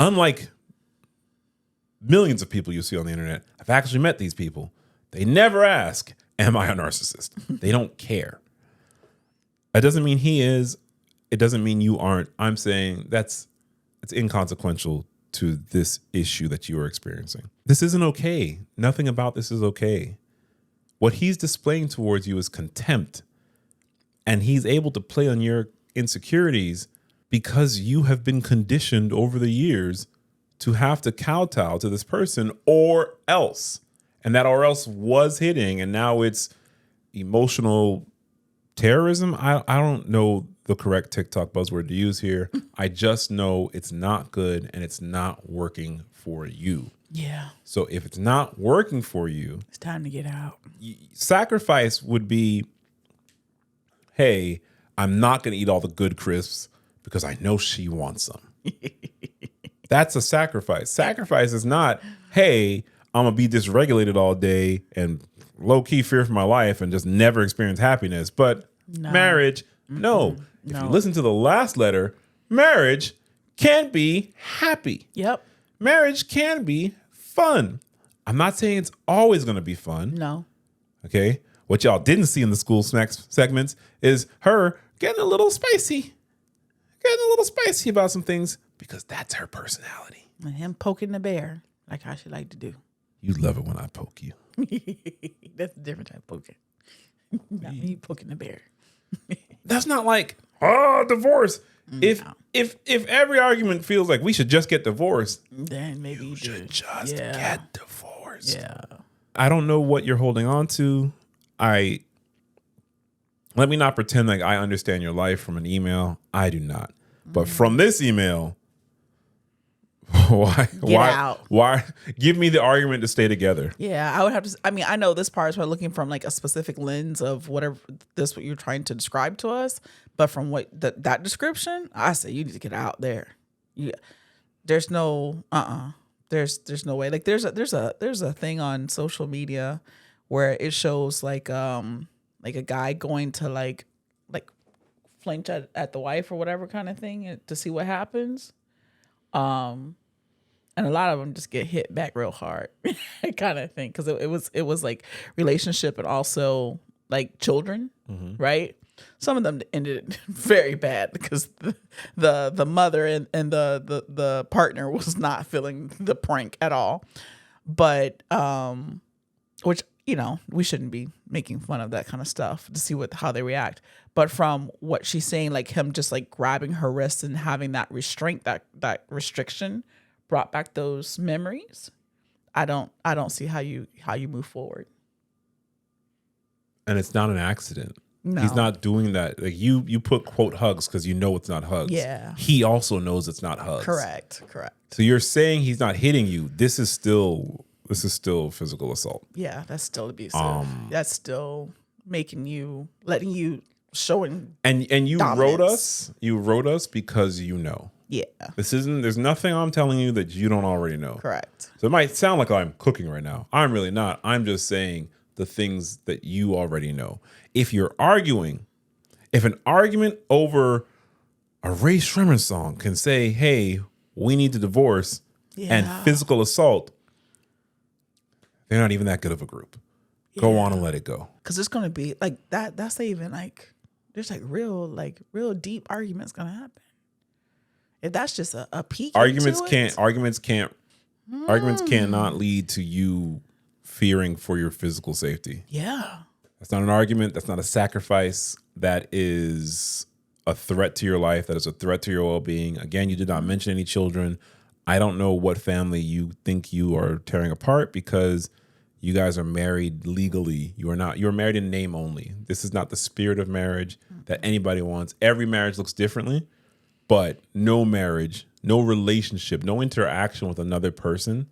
Unlike millions of people you see on the internet, I've actually met these people. They never ask, am I a narcissist? They don't care. It doesn't mean he is. It doesn't mean you aren't. I'm saying it's inconsequential to this issue that you are experiencing. This isn't okay. Nothing about this is okay. What he's displaying towards you is contempt. And he's able to play on your insecurities because you have been conditioned over the years to have to kowtow to this person or else. And that or else was hitting, and now it's emotional terrorism. I don't know the correct TikTok buzzword to use here. I just know it's not good and it's not working for you. Yeah. So if it's not working for you, It's time to get out. Sacrifice would be, hey, I'm not going to eat all the good crisps because I know she wants some. That's a sacrifice. Sacrifice is not, hey, I'm going to be dysregulated all day and low-key fear for my life and just never experience happiness. But marriage, no. If you listen to the last letter, marriage can be happy. Yep. Marriage can be fun. I'm not saying it's always going to be fun. No. Okay? What y'all didn't see in the school snacks segments is her getting a little spicy. Getting a little spicy about some things because that's her personality. And him poking the bear like I should like to do. You love it when I poke you. That's a different type of poking. Not me poking the bear. That's not like, divorce. If every argument feels like we should just get divorced, then maybe you should just get divorced. Yeah. I don't know what you're holding on to. Let me not pretend like I understand your life from an email. I do not. But from this email, why give me the argument to stay together? Yeah, I would have to. I mean, I know this part is probably looking from like a specific lens of whatever what you're trying to describe to us. But from what that description, I say you need to get out there. There's no there's no way. Like there's a thing on social media where it shows like a guy going to like flinch at the wife or whatever kind of thing to see what happens. And a lot of them just get hit back real hard kind of thing. Cause it was like relationship and also like children, right? Some of them ended very bad because the mother and the partner was not feeling the prank at all. But, which, we shouldn't be making fun of that kind of stuff to see how they react. But from what she's saying, like him just like grabbing her wrist and having that restraint, that restriction brought back those memories. I don't see how you move forward. And it's not an accident. No. He's not doing that. Like you put quote hugs because you know it's not hugs. Yeah. He also knows it's not hugs. Correct. So you're saying he's not hitting you. This is still physical assault. Yeah, that's still abusive. That's still letting you showing. And you dominance. wrote us because you know. Yeah. There's nothing I'm telling you that you don't already know. Correct. So it might sound like I'm cooking right now. I'm really not. I'm just saying the things that you already know. If you're arguing, if an argument over a Ray Shremmer song can say, hey, we need to divorce and physical assault, they're not even that good of a group. Go on and let it go. Because it's going to be like that. That's even like, there's like real deep arguments going to happen. If that's just a peek. Arguments cannot lead to you fearing for your physical safety. Yeah. That's not an argument. That's not a sacrifice. That is a threat to your life. That is a threat to your well-being. Again, you did not mention any children. I don't know what family you think you are tearing apart because you guys are married legally. You are not. You're married in name only. This is not the spirit of marriage that anybody wants. Every marriage looks differently, but no marriage, no relationship, no interaction with another person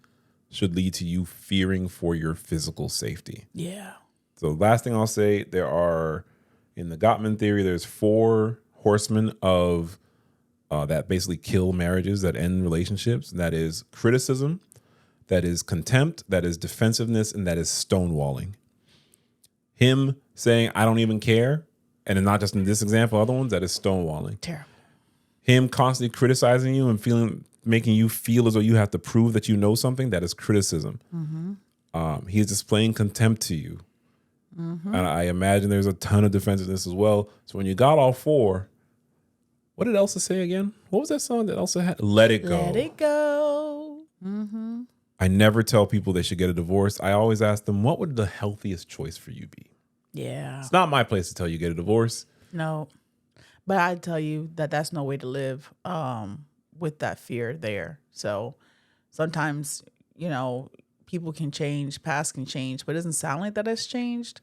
should lead to you fearing for your physical safety. Yeah. So last thing I'll say, in the Gottman theory, there's 4 horsemen of that basically kill marriages, that end relationships. That is criticism, that is contempt, that is defensiveness, and that is stonewalling. Him saying, I don't even care, and not just in this example, other ones, that is stonewalling. Terrible. Him constantly criticizing you and making you feel as though you have to prove that you know something, that is criticism. He is displaying contempt to you. And I imagine there's a ton of defensiveness as well. So when you got all 4, what did Elsa say again? What was that song that Elsa had? Let It Go. Let it go. I never tell people they should get a divorce. I always ask them, what would the healthiest choice for you be? Yeah. It's not my place to tell you get a divorce. No. But I tell you that's no way to live with that fear there. So sometimes, people can change, past can change, but it doesn't sound like that has changed.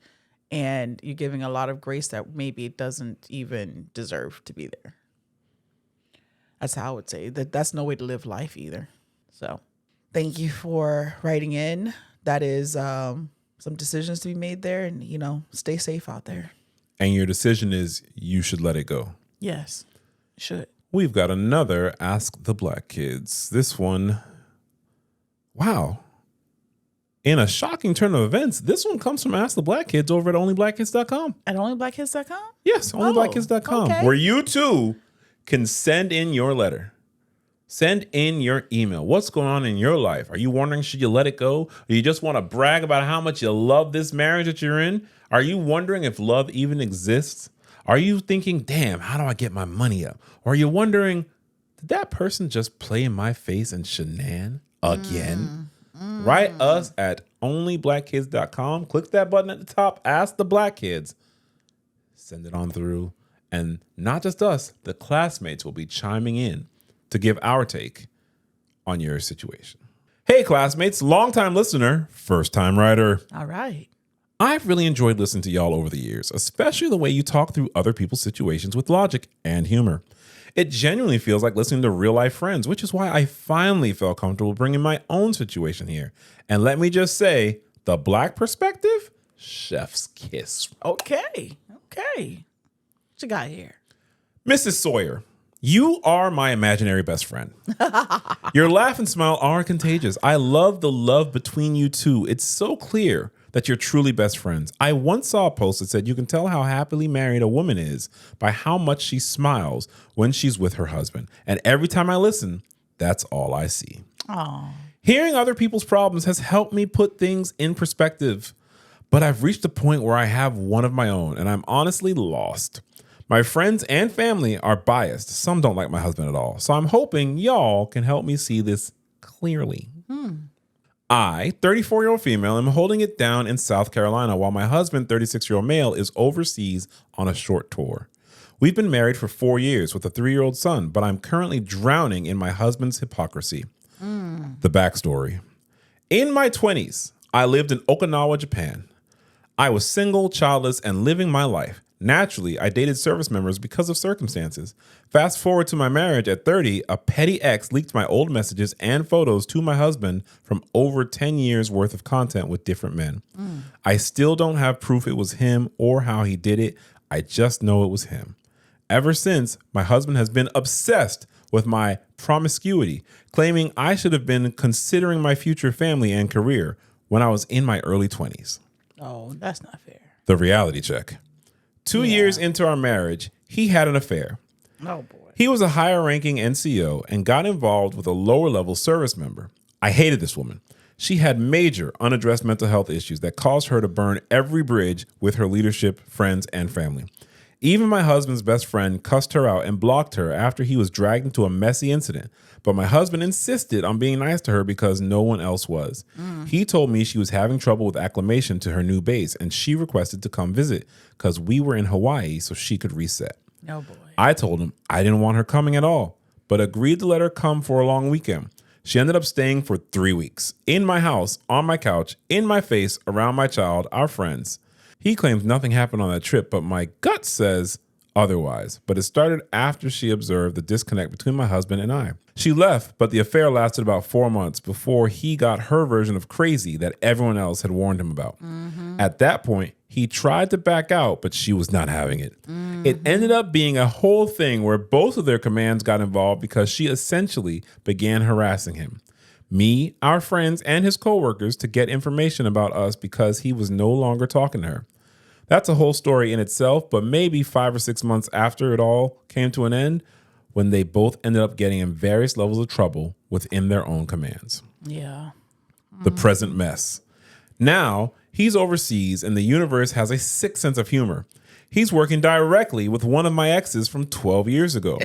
And you're giving a lot of grace that maybe it doesn't even deserve to be there. That's how I would say that. That's no way to live life either. So thank you for writing in. That is some decisions to be made there, and, stay safe out there. And your decision is you should let it go. Yes, should. We've got another Ask the Black Kids. This one, wow. In a shocking turn of events, this one comes from Ask the Black Kids over at onlyblackkids.com. At onlyblackkids.com? Yes, onlyblackkids.com, okay. where you too can send in your letter. Send in your email. What's going on in your life? Are you wondering, should you let it go? Or you just want to brag about how much you love this marriage that you're in? Are you wondering if love even exists? Are you thinking, damn, how do I get my money up? Or are you wondering, did that person just play in my face and shenan again? Write us at onlyblackkids.com. Click that button at the top. Ask the Black Kids. Send it on through. And not just us, the classmates will be chiming in to give our take on your situation. Hey, classmates, longtime listener, first-time writer. All right. I've really enjoyed listening to y'all over the years, especially the way you talk through other people's situations with logic and humor. It genuinely feels like listening to real-life friends, which is why I finally felt comfortable bringing my own situation here. And let me just say, the Black perspective, chef's kiss. Okay. What you got here? Mrs. Sawyer, you are my imaginary best friend. Your laugh and smile are contagious. I love the love between you two. It's so clear that you're truly best friends. I once saw a post that said you can tell how happily married a woman is by how much she smiles when she's with her husband. And every time I listen, that's all I see. Aww. Hearing other people's problems has helped me put things in perspective. But I've reached a point where I have one of my own, and I'm honestly lost. My friends and family are biased. Some don't like my husband at all. So I'm hoping y'all can help me see this clearly. I, 34-year-old female, am holding it down in South Carolina while my husband, 36-year-old male, is overseas on a short tour. We've been married for 4 years with a 3-year-old son, but I'm currently drowning in my husband's hypocrisy. The backstory. In my 20s, I lived in Okinawa, Japan. I was single, childless, and living my life. Naturally, I dated service members because of circumstances. Fast forward to my marriage at 30, a petty ex leaked my old messages and photos to my husband from over 10 years worth of content with different men. I still don't have proof it was him or how he did it. I just know it was him. Ever since, my husband has been obsessed with my promiscuity, claiming I should have been considering my future family and career when I was in my early 20s. Oh, that's not fair. The reality check. 2 years into our marriage, he had an affair. Oh, boy. He was a higher ranking NCO and got involved with a lower level service member. I hated this woman. She had major unaddressed mental health issues that caused her to burn every bridge with her leadership, friends, and family. Even my husband's best friend cussed her out and blocked her after he was dragged into a messy incident. But my husband insisted on being nice to her because no one else was. He told me she was having trouble with acclimation to her new base, and she requested to come visit because we were in Hawaii so she could reset. Oh, boy. I told him I didn't want her coming at all, but agreed to let her come for a long weekend. She ended up staying for 3 weeks, in my house, on my couch, in my face, around my child, our friends. He claims nothing happened on that trip, but my gut says otherwise. But it started after she observed the disconnect between my husband and I. She left, but the affair lasted about 4 months before he got her version of crazy that everyone else had warned him about. At that point, he tried to back out, but she was not having it. It ended up being a whole thing where both of their commands got involved because she essentially began harassing him. Me, our friends, and his coworkers to get information about us because he was no longer talking to her. That's a whole story in itself, but maybe 5 or 6 months after it all came to an end, when they both ended up getting in various levels of trouble within their own commands. Yeah. The present mess. Now, he's overseas and the universe has a sick sense of humor. He's working directly with one of my exes from 12 years ago.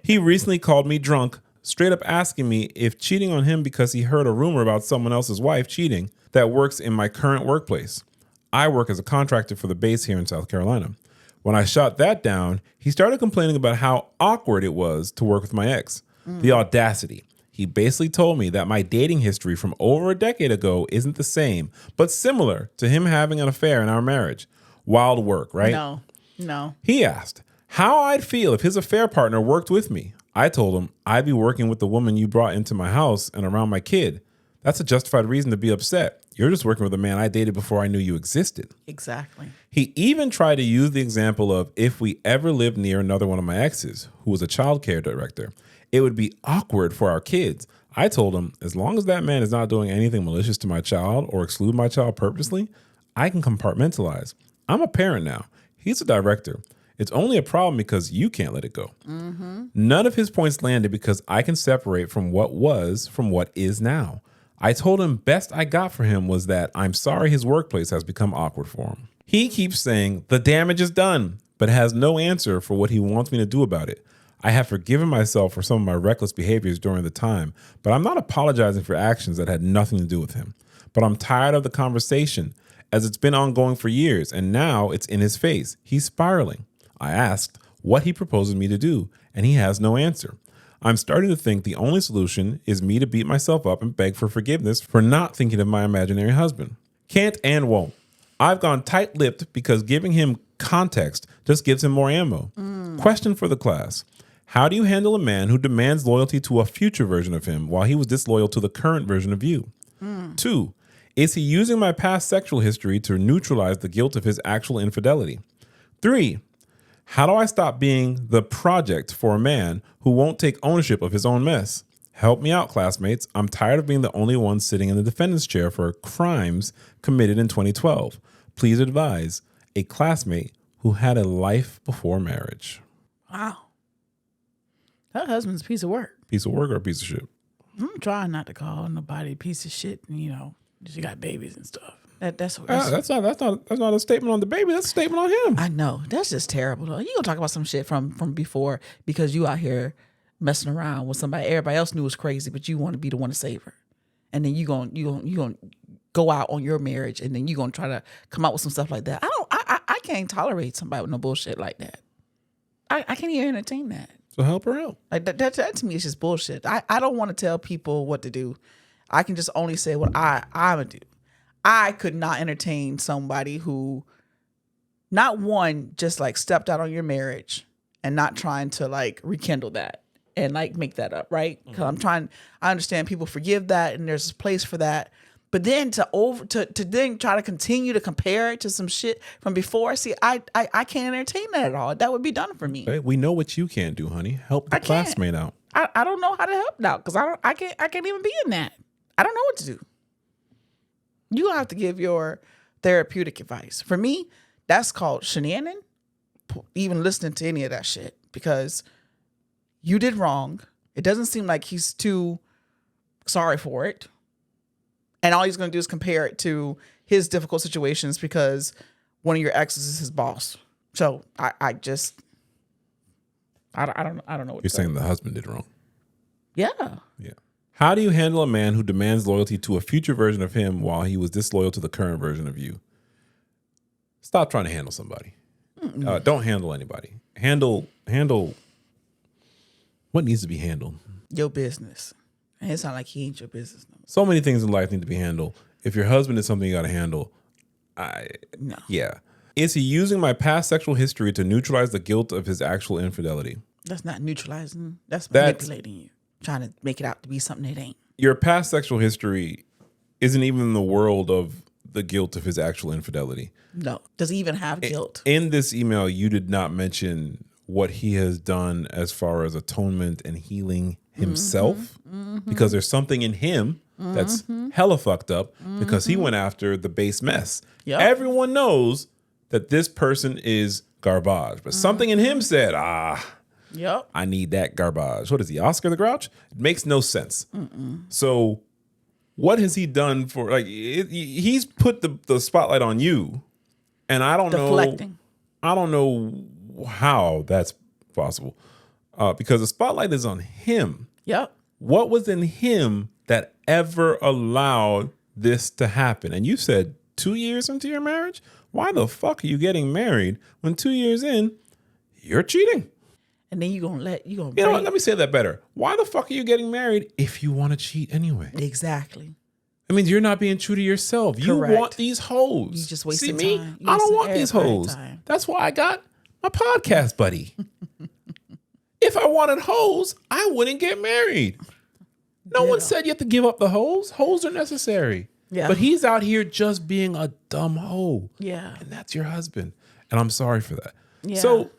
He recently called me drunk, straight up asking me if cheating on him because he heard a rumor about someone else's wife cheating that works in my current workplace. I work as a contractor for the base here in South Carolina. When I shot that down, he started complaining about how awkward it was to work with my ex. The audacity. He basically told me that my dating history from over a decade ago isn't the same, but similar to him having an affair in our marriage. Wild work, right? No. He asked how I'd feel if his affair partner worked with me. I told him I'd be working with the woman you brought into my house and around my kid. That's a justified reason to be upset. You're just working with a man I dated before I knew you existed. Exactly. He even tried to use the example of if we ever lived near another one of my exes, who was a child care director, it would be awkward for our kids. I told him, as long as that man is not doing anything malicious to my child or exclude my child purposely, I can compartmentalize. I'm a parent now. He's a director. It's only a problem because you can't let it go. None of his points landed because I can separate from what was from what is now. I told him best I got for him was that I'm sorry his workplace has become awkward for him. He keeps saying the damage is done, but has no answer for what he wants me to do about it. I have forgiven myself for some of my reckless behaviors during the time, but I'm not apologizing for actions that had nothing to do with him. But I'm tired of the conversation, as it's been ongoing for years, and now it's in his face. He's spiraling. I asked what he proposes me to do, and he has no answer. I'm starting to think the only solution is me to beat myself up and beg for forgiveness for not thinking of my imaginary husband. Can't and won't. I've gone tight-lipped because giving him context just gives him more ammo. Question for the class. How do you handle a man who demands loyalty to a future version of him while he was disloyal to the current version of you? 2, is he using my past sexual history to neutralize the guilt of his actual infidelity? 3, how do I stop being the project for a man who won't take ownership of his own mess? Help me out, classmates. I'm tired of being the only one sitting in the defendant's chair for crimes committed in 2012. Please advise a classmate who had a life before marriage. Wow. That husband's a piece of work. Piece of work or a piece of shit? I'm trying not to call nobody a piece of shit. She got babies and stuff. That's not a statement on the baby. That's a statement on him. I know. That's just terrible. Though. You gonna talk about some shit from before because you out here messing around with somebody everybody else knew was crazy, but you want to be the one to save her, and then you gonna go out on your marriage, and then you gonna try to come out with some stuff like that. I can't tolerate somebody with no bullshit like that. I can't even entertain that. So help her out. Like that to me is just bullshit. I don't want to tell people what to do. I can just only say what I would do. I could not entertain somebody who, not one, just like stepped out on your marriage and not trying to like rekindle that and like make that up, right? Because I understand people forgive that and there's a place for that. But then to then try to continue to compare it to some shit from before, see, I can't entertain that at all. That would be done for me. Okay, we know what you can do, honey. Help the classmate out. I don't know how to help out because I can't even be in that. I don't know what to do. You have to give your therapeutic advice. For me, that's called shenanigan, even listening to any of that shit, because you did wrong. It doesn't seem like he's too sorry for it. And all he's going to do is compare it to his difficult situations because one of your exes is his boss. So I don't know what you're saying. The husband did wrong. Yeah. Yeah. How do you handle a man who demands loyalty to a future version of him while he was disloyal to the current version of you? Stop trying to handle somebody. Don't handle anybody. Handle what needs to be handled. Your business. And it's not like he ain't your business. No. So many things in life need to be handled. If your husband is something you got to handle, no. Yeah. Is he using my past sexual history to neutralize the guilt of his actual infidelity? That's not neutralizing. That's manipulating you. Trying to make it out to be something it ain't. Your past sexual history isn't even in the world of the guilt of his actual infidelity. No. Does he even have guilt? In this email, you did not mention what he has done as far as atonement and healing himself, because there's something in him that's hella fucked up because he went after the base mess. Yep. Everyone knows that this person is garbage, but something in him said, Yep. I need that garbage. What is he, Oscar the Grouch? It makes no sense. So what has he done for, like, he's put the spotlight on you, and I don't Deflecting. I don't know how that's possible because the spotlight is on him. Yep. What was in him that ever allowed this to happen? And you said 2 years into your marriage? Why the fuck are you getting married when 2 years in, you're cheating? And then you know what? Let me say that better. Why the fuck are you getting married if you want to cheat anyway? Exactly. I mean, you're not being true to yourself. Correct. You want these hoes. You just wasting See me? time. I don't want these hoes. Time. That's why I got my podcast buddy. If I wanted hoes, I wouldn't get married. No one said you have to give up the hoes. Hoes are necessary. Yeah. But he's out here just being a dumb hoe. Yeah. And that's your husband. And I'm sorry for that. Yeah. So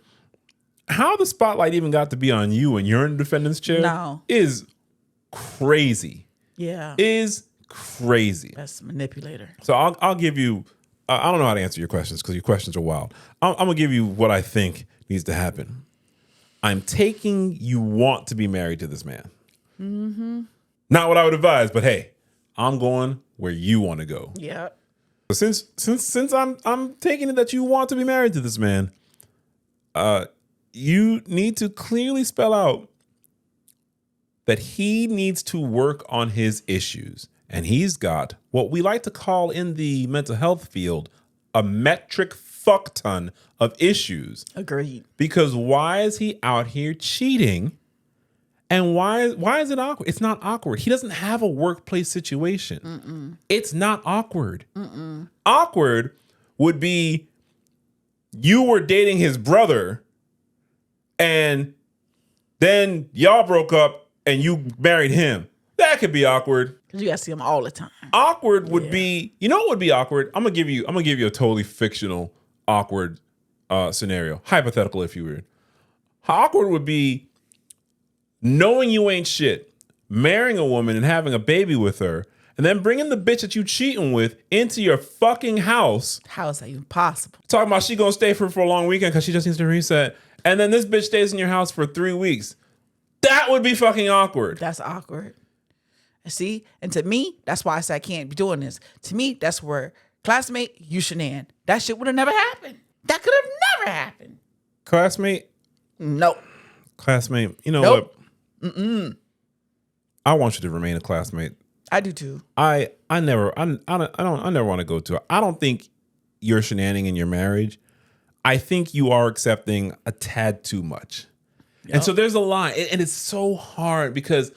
how the spotlight even got to be on you and you're in the defendant's chair is crazy. Yeah. Is crazy. That's manipulator. So I'll give you, I don't know how to answer your questions because your questions are wild. I'm going to give you what I think needs to happen. I'm taking you want to be married to this man. Mm-hmm. Not what I would advise, but hey, I'm going where you want to go. Yeah. Since I'm taking it that you want to be married to this man, you need to clearly spell out that he needs to work on his issues. And he's got what we like to call in the mental health field a metric fuck ton of issues. Agreed. Because why is he out here cheating? And why is it awkward? It's not awkward. He doesn't have a workplace situation. Mm-mm. It's not awkward. Mm-mm. Awkward would be you were dating his brother and then y'all broke up and you married him. That could be awkward. You gotta see him all the time. Awkward would be, you know what would be awkward? I'm gonna give you a totally fictional awkward scenario. Hypothetical, if you would. Awkward would be knowing you ain't shit, marrying a woman and having a baby with her, and then bringing the bitch that you cheating with into your fucking house. How is that even possible? Talking about she gonna stay for a long weekend because she just needs to reset. And then this bitch stays in your house for 3 weeks. That would be fucking awkward. That's awkward. See? And to me, that's why I say I can't be doing this. To me, that's where Classmate, you shenan. That shit would have never happened. That could have never happened. Classmate? Nope. Classmate, you know what? I want you to remain a classmate. I do too. I never want to go to it. I don't think you're shenaning in your marriage. I think you are accepting a tad too much. Yep. And so there's a line, and it's so hard because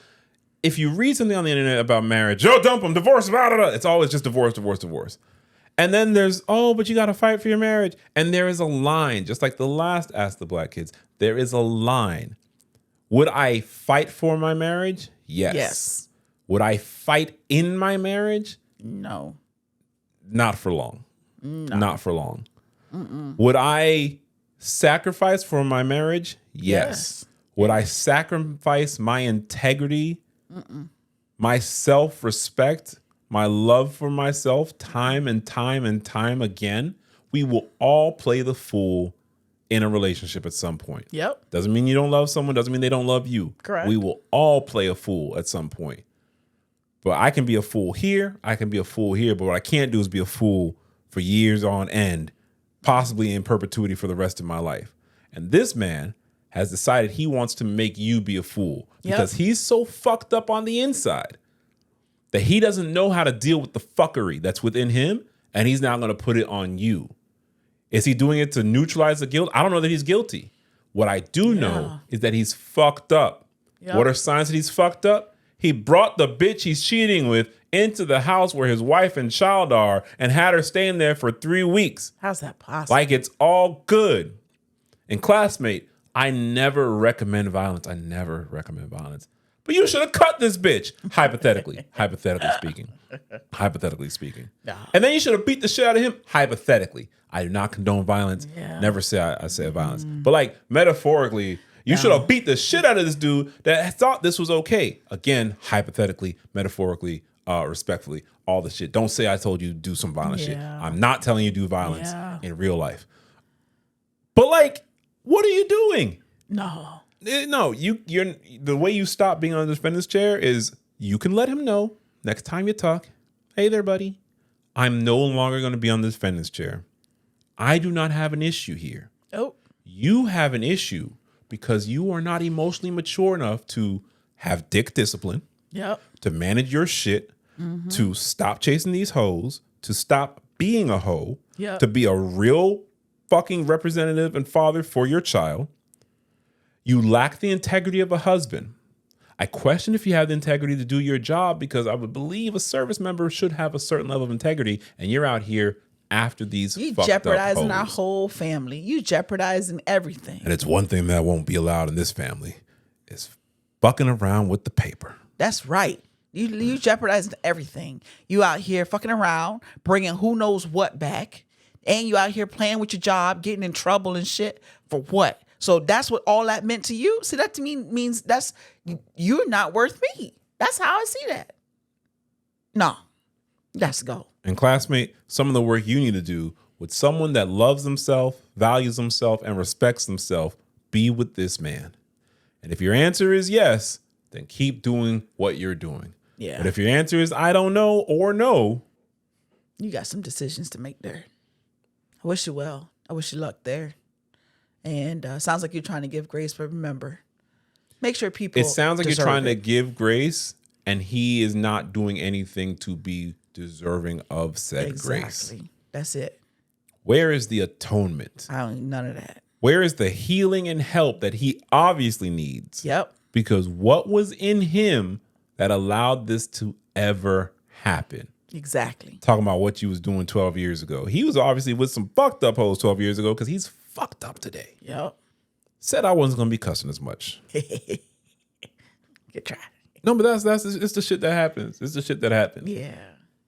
if you read something on the internet about marriage, dump them, divorce, blah, blah, blah, it's always just divorce, divorce, divorce. And then there's, but you got to fight for your marriage. And there is a line, just like the last Ask the Black Kids, there is a line. Would I fight for my marriage? Yes. Yes. Would I fight in my marriage? No. Not for long. No. Not for long. Mm-mm. Would I sacrifice for my marriage? Yes. Would I sacrifice my integrity, my self-respect, my love for myself time and time and time again? We will all play the fool in a relationship at some point. Yep. Doesn't mean you don't love someone. Doesn't mean they don't love you. Correct. We will all play a fool at some point. But I can be a fool here. I can be a fool here. But what I can't do is be a fool for years on end, possibly in perpetuity for the rest of my life. And this man has decided he wants to make you be a fool because he's so fucked up on the inside that he doesn't know how to deal with the fuckery that's within him, and he's now going to put it on you. Is he doing it to neutralize the guilt? I don't know that he's guilty. What I do know is that he's fucked up. Yep. What are signs that he's fucked up? He brought the bitch he's cheating with into the house where his wife and child are and had her staying there for 3 weeks. How's that possible? Like it's all good. And Classmate, I never recommend violence. I never recommend violence. But you should have cut this bitch, hypothetically speaking. Hypothetically speaking. No. And then you should have beat the shit out of him, hypothetically. I do not condone violence. Yeah. Never say I say violence. But like metaphorically, you should have beat the shit out of this dude that thought this was okay. Again, hypothetically, metaphorically, respectfully, all the shit. Don't say I told you to do some violent shit. I'm not telling you to do violence in real life. But like, what are you doing? No. No, you're the way you stop being on the defendant's chair is you can let him know next time you talk, hey there, buddy, I'm no longer going to be on the defendant's chair. I do not have an issue here. Oh. You have an issue because you are not emotionally mature enough to have dick discipline, to manage your shit, to stop chasing these hoes, to stop being a hoe, to be a real fucking representative and father for your child. You lack the integrity of a husband. I question if you have the integrity to do your job, because I would believe a service member should have a certain level of integrity, and you're out here after these You fucked jeopardizing up our hoes. whole family. You jeopardizing everything. And it's one thing that won't be allowed in this family is fucking around with the paper. That's right. You jeopardizing everything. You out here fucking around, bringing who knows what back, and you out here playing with your job, getting in trouble and shit for what? So that's what all that meant to you. See, that to me means you're not worth me. That's how I see that. No, let's go. And classmate, some of the work you need to do with someone that loves themselves, values themselves, and respects themselves, be with this man. And if your answer is yes, then keep doing what you're doing. Yeah. But if your answer is I don't know or no, You got some decisions to make there. I wish you well. I wish you luck there. And sounds like you're trying to give grace, but remember, make sure people. it sounds like you're deserve trying to it. give grace, and he is not doing anything to be deserving of said grace. Exactly. That's it. Where is the atonement? I don't need none of that. Where is the healing and help that he obviously needs? Yep. Because what was in him that allowed this to ever happen? Exactly. Talking about what you was doing 12 years ago. He was obviously with some fucked up hoes 12 years ago, because he's fucked up today. Yep. Said I wasn't going to be cussing as much. Good try. No, but it's the shit that happens. It's the shit that happens. Yeah.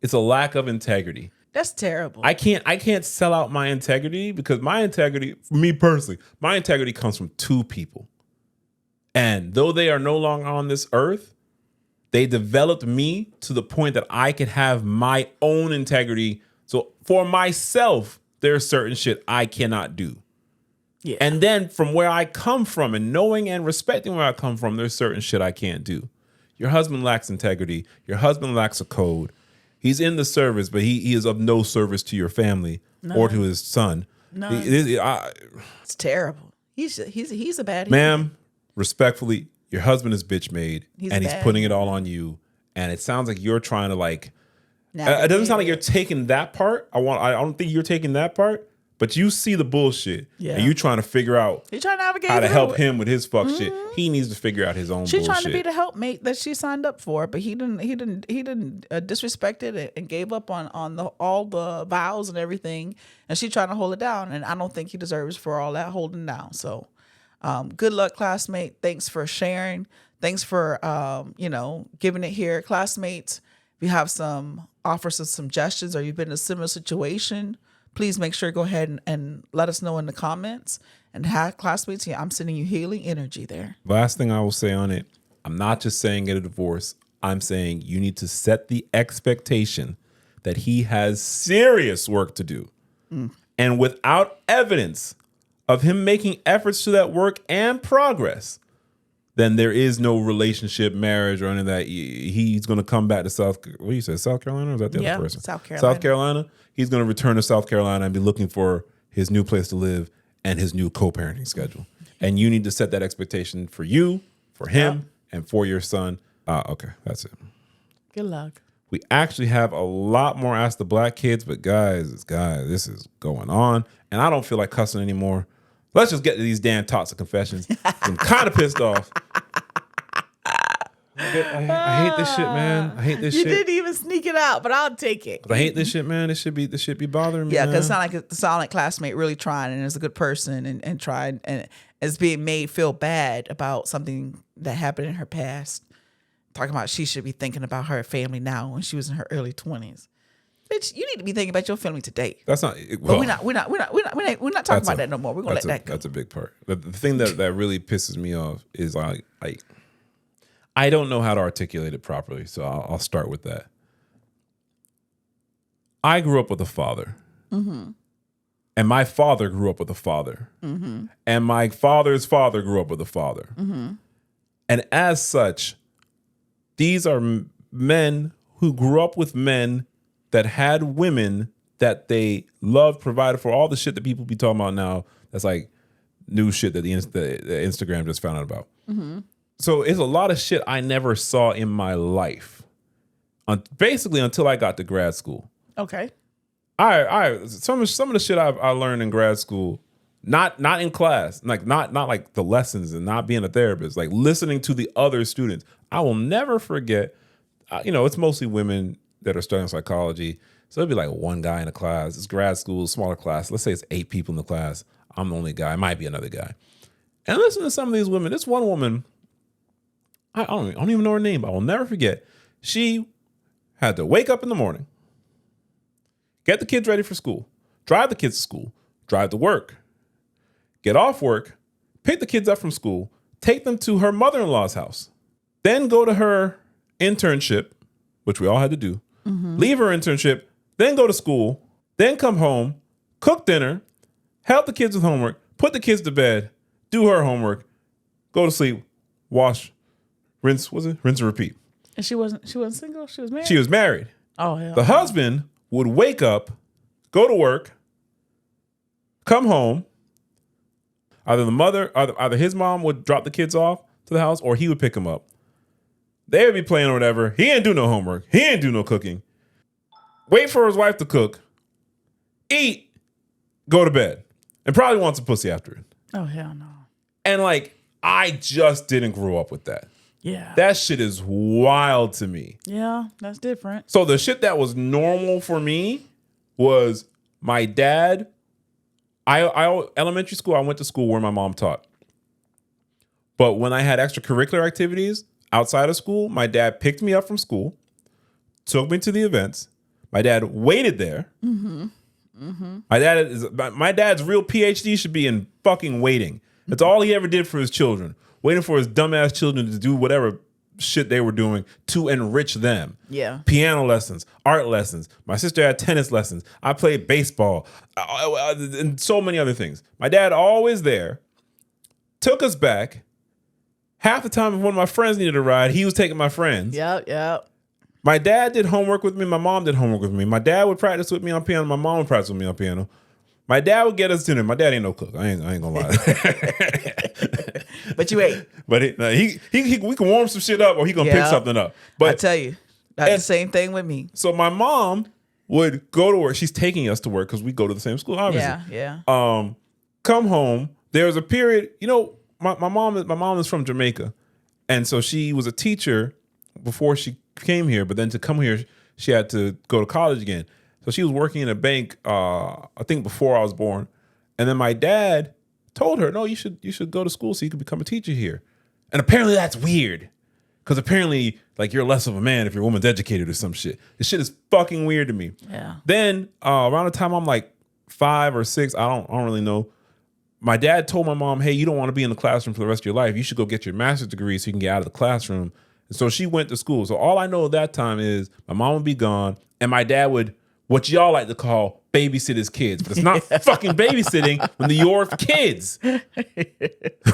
It's a lack of integrity. That's terrible. I can't sell out my integrity, because my integrity, for me personally, my integrity comes from two people. And though they are no longer on this earth, they developed me to the point that I could have my own integrity. So for myself, there's certain shit I cannot do. Yeah. And then from where I come from, and knowing and respecting where I come from, there's certain shit I can't do. Your husband lacks integrity. Your husband lacks a code. He's in the service, but he is of no service to your family or to his son. No. It's terrible. He's a bad ma'am, respectfully, your husband is bitch made, and he's bad. putting it all on you. And it sounds like you're trying to like. Navigate It doesn't sound like you're taking that part. I don't think you're taking that part. But you see the bullshit, Yeah. and you trying to figure out He's trying to navigate how to through help it. him with his fuck shit. He needs to figure out his own She's bullshit. trying to be the helpmate that she signed up for, but he didn't disrespected it and gave up on all the vows and everything, and she trying to hold it down. And I don't think he deserves for all that holding down. So, good luck, classmate. Thanks for sharing. Thanks for giving it here, classmates. If you have some offers of suggestions, or you've been in a similar situation, please make sure to go ahead and let us know in the comments. And classmates, yeah, I'm sending you healing energy there. Last thing I will say on it, I'm not just saying get a divorce. I'm saying you need to set the expectation that he has serious work to do. And without evidence of him making efforts to that work and progress, then there is no relationship, marriage, or any of that. He's going to come back to South Carolina? Or is that the other person? South Carolina. South Carolina. He's going to return to South Carolina and be looking for his new place to live and his new co-parenting schedule. And you need to set that expectation for you, for him, and for your son. Okay, that's it. Good luck. We actually have a lot more Ask the Black Kids, but guys, this is going on. And I don't feel like cussing anymore. Let's just get to these damn toxic confessions. I'm kind of pissed off. I hate this shit, man. I hate this You shit. didn't even sneak it out, but I'll take it. I hate this shit, man. This should be bothering me. Yeah, man. because it sound like classmate really trying and is a good person and tried and is being made feel bad about something that happened in her past. Talking about she should be thinking about her family now when she was in her early 20s. Bitch, you need to be thinking about your family today. That's not. But we're not talking about that no more. We're gonna let that go. That's a big part. The thing that really pisses me off is I don't know how to articulate it properly, so I'll start with that. I grew up with a father, and my father grew up with a father, and my father's father grew up with a father, and as such, these are men who grew up with men that had women that they loved, provided for, all the shit that people be talking about now. That's like new shit that the Instagram just found out about. So it's a lot of shit I never saw in my life, basically until I got to grad school. Okay. Some of the shit I learned in grad school Not in class, like not like the lessons and not being a therapist, like listening to the other students. I will never forget, it's mostly women that are studying psychology. So it'd be like one guy in a class. It's grad school, smaller class. Let's say it's 8 people in the class. I'm the only guy. It might be another guy. And listen to some of these women. This one woman, I don't even know her name, but I will never forget. She had to wake up in the morning, get the kids ready for school, drive the kids to school, drive to work, get off work, pick the kids up from school, take them to her mother-in-law's house, then go to her internship, which we all had to do, leave her internship, then go to school, then come home, cook dinner, help the kids with homework, put the kids to bed, do her homework, go to sleep, wash, rinse and repeat. And she wasn't single? She was married? She was married. Oh, hell. The husband would wake up, go to work, come home. Either his mom would drop the kids off to the house or he would pick them up. They would be playing or whatever. He ain't do no homework. He ain't do no cooking. Wait for his wife to cook, eat, go to bed, and probably want some pussy after it. Oh, hell no. And I just didn't grow up with that. Yeah. That shit is wild to me. Yeah, that's different. So the shit that was normal for me was my dad. Elementary school, I went to school where my mom taught. But when I had extracurricular activities outside of school, my dad picked me up from school, took me to the events. My dad waited there. My dad's real PhD should be in fucking waiting. That's all he ever did for his children. Waiting for his dumbass children to do whatever shit they were doing to enrich them. Yeah. Piano lessons, art lessons. My sister had tennis lessons. I played baseball and so many other things. My dad always there, took us back. Half the time if one of my friends needed a ride, he was taking my friends. Yep. My dad did homework with me. My mom did homework with me. My dad would practice with me on piano. My mom would practice with me on piano. My dad would get us dinner. My dad ain't no cook. I ain't gonna lie. But you ate. But we can warm some shit up or he gonna pick something up. But I tell you, that's the same thing with me. So my mom would go to work. She's taking us to work because we go to the same school, obviously. Yeah. Come home. There was a period, my mom is from Jamaica. And so she was a teacher before she came here, but then to come here, she had to go to college again. So she was working in a bank, I think before I was born. And then my dad told her, no, you should go to school so you can become a teacher here. And apparently that's weird. Because apparently, you're less of a man if your woman's educated or some shit. This shit is fucking weird to me. Yeah. Then around the time I'm 5 or 6, I don't really know. My dad told my mom, hey, you don't want to be in the classroom for the rest of your life. You should go get your master's degree so you can get out of the classroom. And so she went to school. So all I know at that time is my mom would be gone and my dad would, what y'all like to call, babysit his kids. But it's not fucking babysitting when they're your kids.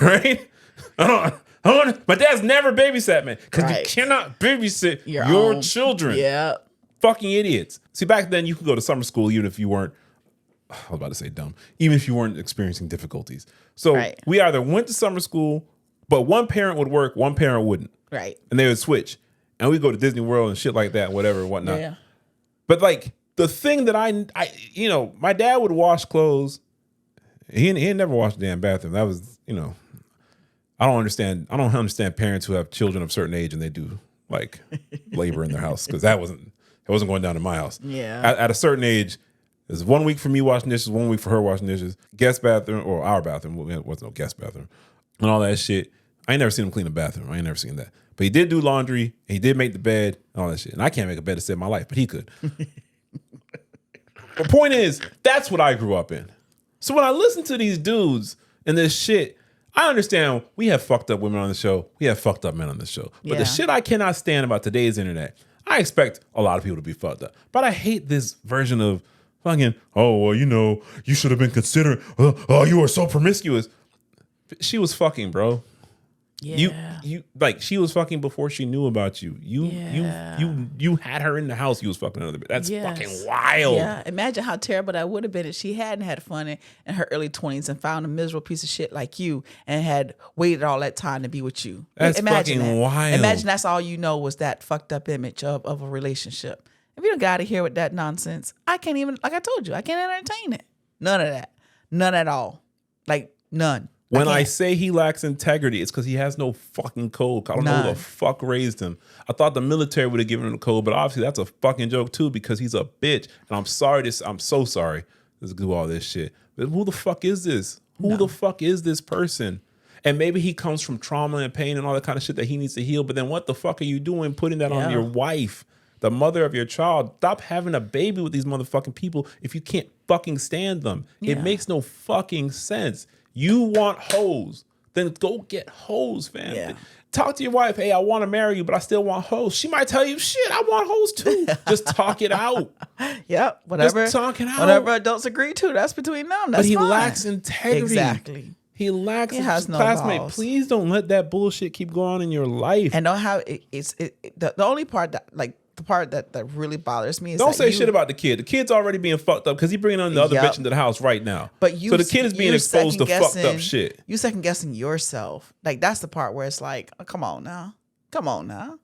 Right? My dad's never babysat, man. Because you cannot babysit your children. Yeah. Fucking idiots. See, back then you could go to summer school even if you weren't, I was about to say dumb, even if you weren't experiencing difficulties. So we either went to summer school, but one parent would work, one parent wouldn't. Right. And they would switch. And we'd go to Disney World and shit like that, whatever and whatnot. Yeah. But the thing that I my dad would wash clothes. He never washed the damn bathroom. That was, I don't understand parents who have children of a certain age and they do labor in their house because that wasn't going down in my house. Yeah. At a certain age, there's 1 week for me washing dishes, 1 week for her washing dishes. Guest bathroom or our bathroom. It wasn't no guest bathroom and all that shit. I ain't never seen him clean a bathroom. I ain't never seen that. But he did do laundry. And he did make the bed and all that shit. And I can't make a bed to save my life, but he could. The point is, that's what I grew up in. So when I listen to these dudes and this shit, I understand we have fucked up women on the show. We have fucked up men on the show. But the shit I cannot stand about today's internet, I expect a lot of people to be fucked up. But I hate this version of fucking, you should have been considerate. You were so promiscuous. She was fucking, bro. Yeah. You she was fucking before she knew about you. You had her in the house. You was fucking another bitch. That's fucking wild. Yeah. Imagine how terrible that would have been if she hadn't had fun in her early 20s and found a miserable piece of shit like you and had waited all that time to be with you. That's Imagine fucking that. wild. Imagine that's all you know was that fucked up image of a relationship. If you don't got to hear with that nonsense, I can't even, like I told you, I can't entertain it. None of that. None at all. Like none. When I can't. say he lacks integrity, it's because he has no fucking code. I don't know who the fuck raised him. I thought the military would have given him a code, but obviously that's a fucking joke too because he's a bitch. And I'm so sorry to do all this shit. But who the fuck is this? Who the fuck is this person? And maybe he comes from trauma and pain and all that kind of shit that he needs to heal. But then what the fuck are you doing putting that on your wife, the mother of your child? Stop having a baby with these motherfucking people if you can't fucking stand them. It makes no fucking sense. You want hoes, then go get hoes, fam. Yeah. Talk to your wife. Hey, I want to marry you, but I still want hoes. She might tell you, shit, I want hoes too. Just talk it out. Yep. Whatever. Just talk it out. Whatever adults agree to, that's between them. That's but he fine. lacks integrity. Exactly. He lacks. He has no Classmate, balls. please don't let that bullshit keep going on in your life. And know how the only part that the part that really bothers me is don't that say shit about the kid. The kid's already being fucked up because he's bringing on the other bitch into the house right now. But you, so the kid is being exposed to fucked up shit. You second guessing yourself. Like that's the part where it's like, oh, come on now.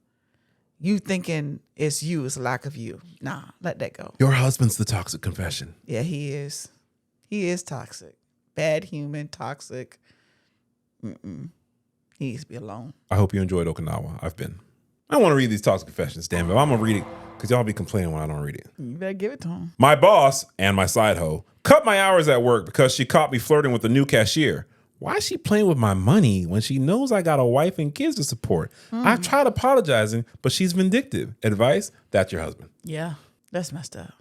You thinking it's you, it's a lack of you. Nah, let that go. Your husband's the toxic confession. Yeah, he is. He is toxic. Bad human, toxic. He needs to be alone. I hope you enjoyed Okinawa. I've been. I don't want to read these toxic confessions, damn it. I'm going to read it because y'all be complaining when I don't read it. You better give it to him. My boss and my side hoe cut my hours at work because she caught me flirting with the new cashier. Why is she playing with my money when she knows I got a wife and kids to support? I tried apologizing, but she's vindictive. Advice? That's your husband. Yeah, that's messed up.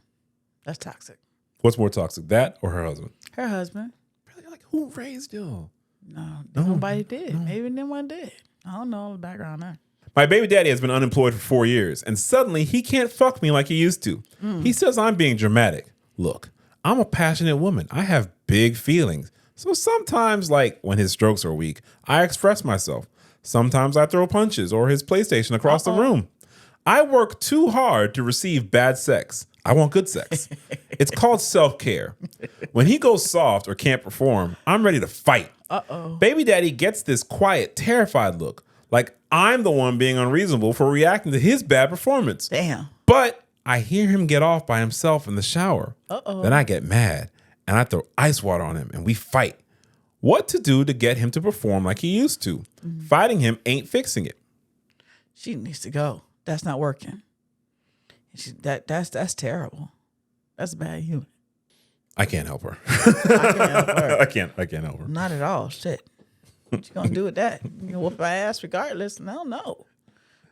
That's toxic. What's more toxic, that or her husband? Her husband. Really? Like, who raised you? No, nobody did. No. Maybe no one did. I don't know all the background there. My baby daddy has been unemployed for 4 years, and suddenly he can't fuck me like he used to. He says I'm being dramatic. Look, I'm a passionate woman. I have big feelings. So sometimes, like when his strokes are weak, I express myself. Sometimes I throw punches or his PlayStation across the room. I work too hard to receive bad sex. I want good sex. It's called self-care. When he goes soft or can't perform, I'm ready to fight. Baby daddy gets this quiet, terrified look, like I'm the one being unreasonable for reacting to his bad performance. Damn. But I hear him get off by himself in the shower. Then I get mad and I throw ice water on him and we fight. What to do to get him to perform like he used to? Fighting him ain't fixing it. She needs to go. That's not working. That's terrible. That's bad human. I can't help her. I can't help her. I can't help her. Not at all. Shit. What you gonna do with that? You gonna whoop my ass regardless? No, no.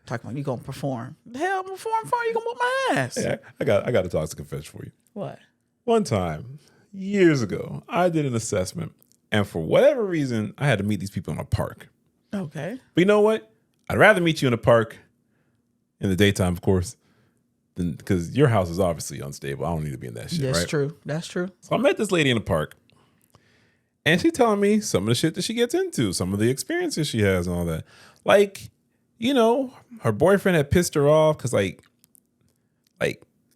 Talking about you gonna perform. The hell I'm gonna perform for? You gonna whoop my ass? Yeah, I got a toxic confession for you. What? One time, years ago, I did an assessment, and for whatever reason, I had to meet these people in a park. Okay. But you know what? I'd rather meet you in a park, in the daytime, of course, than because your house is obviously unstable. I don't need to be in that shit, That's right? true. That's true. So I met this lady in the park, and she telling me some of the shit that she gets into, some of the experiences she has and all that. Like, you know, her boyfriend had pissed her off because like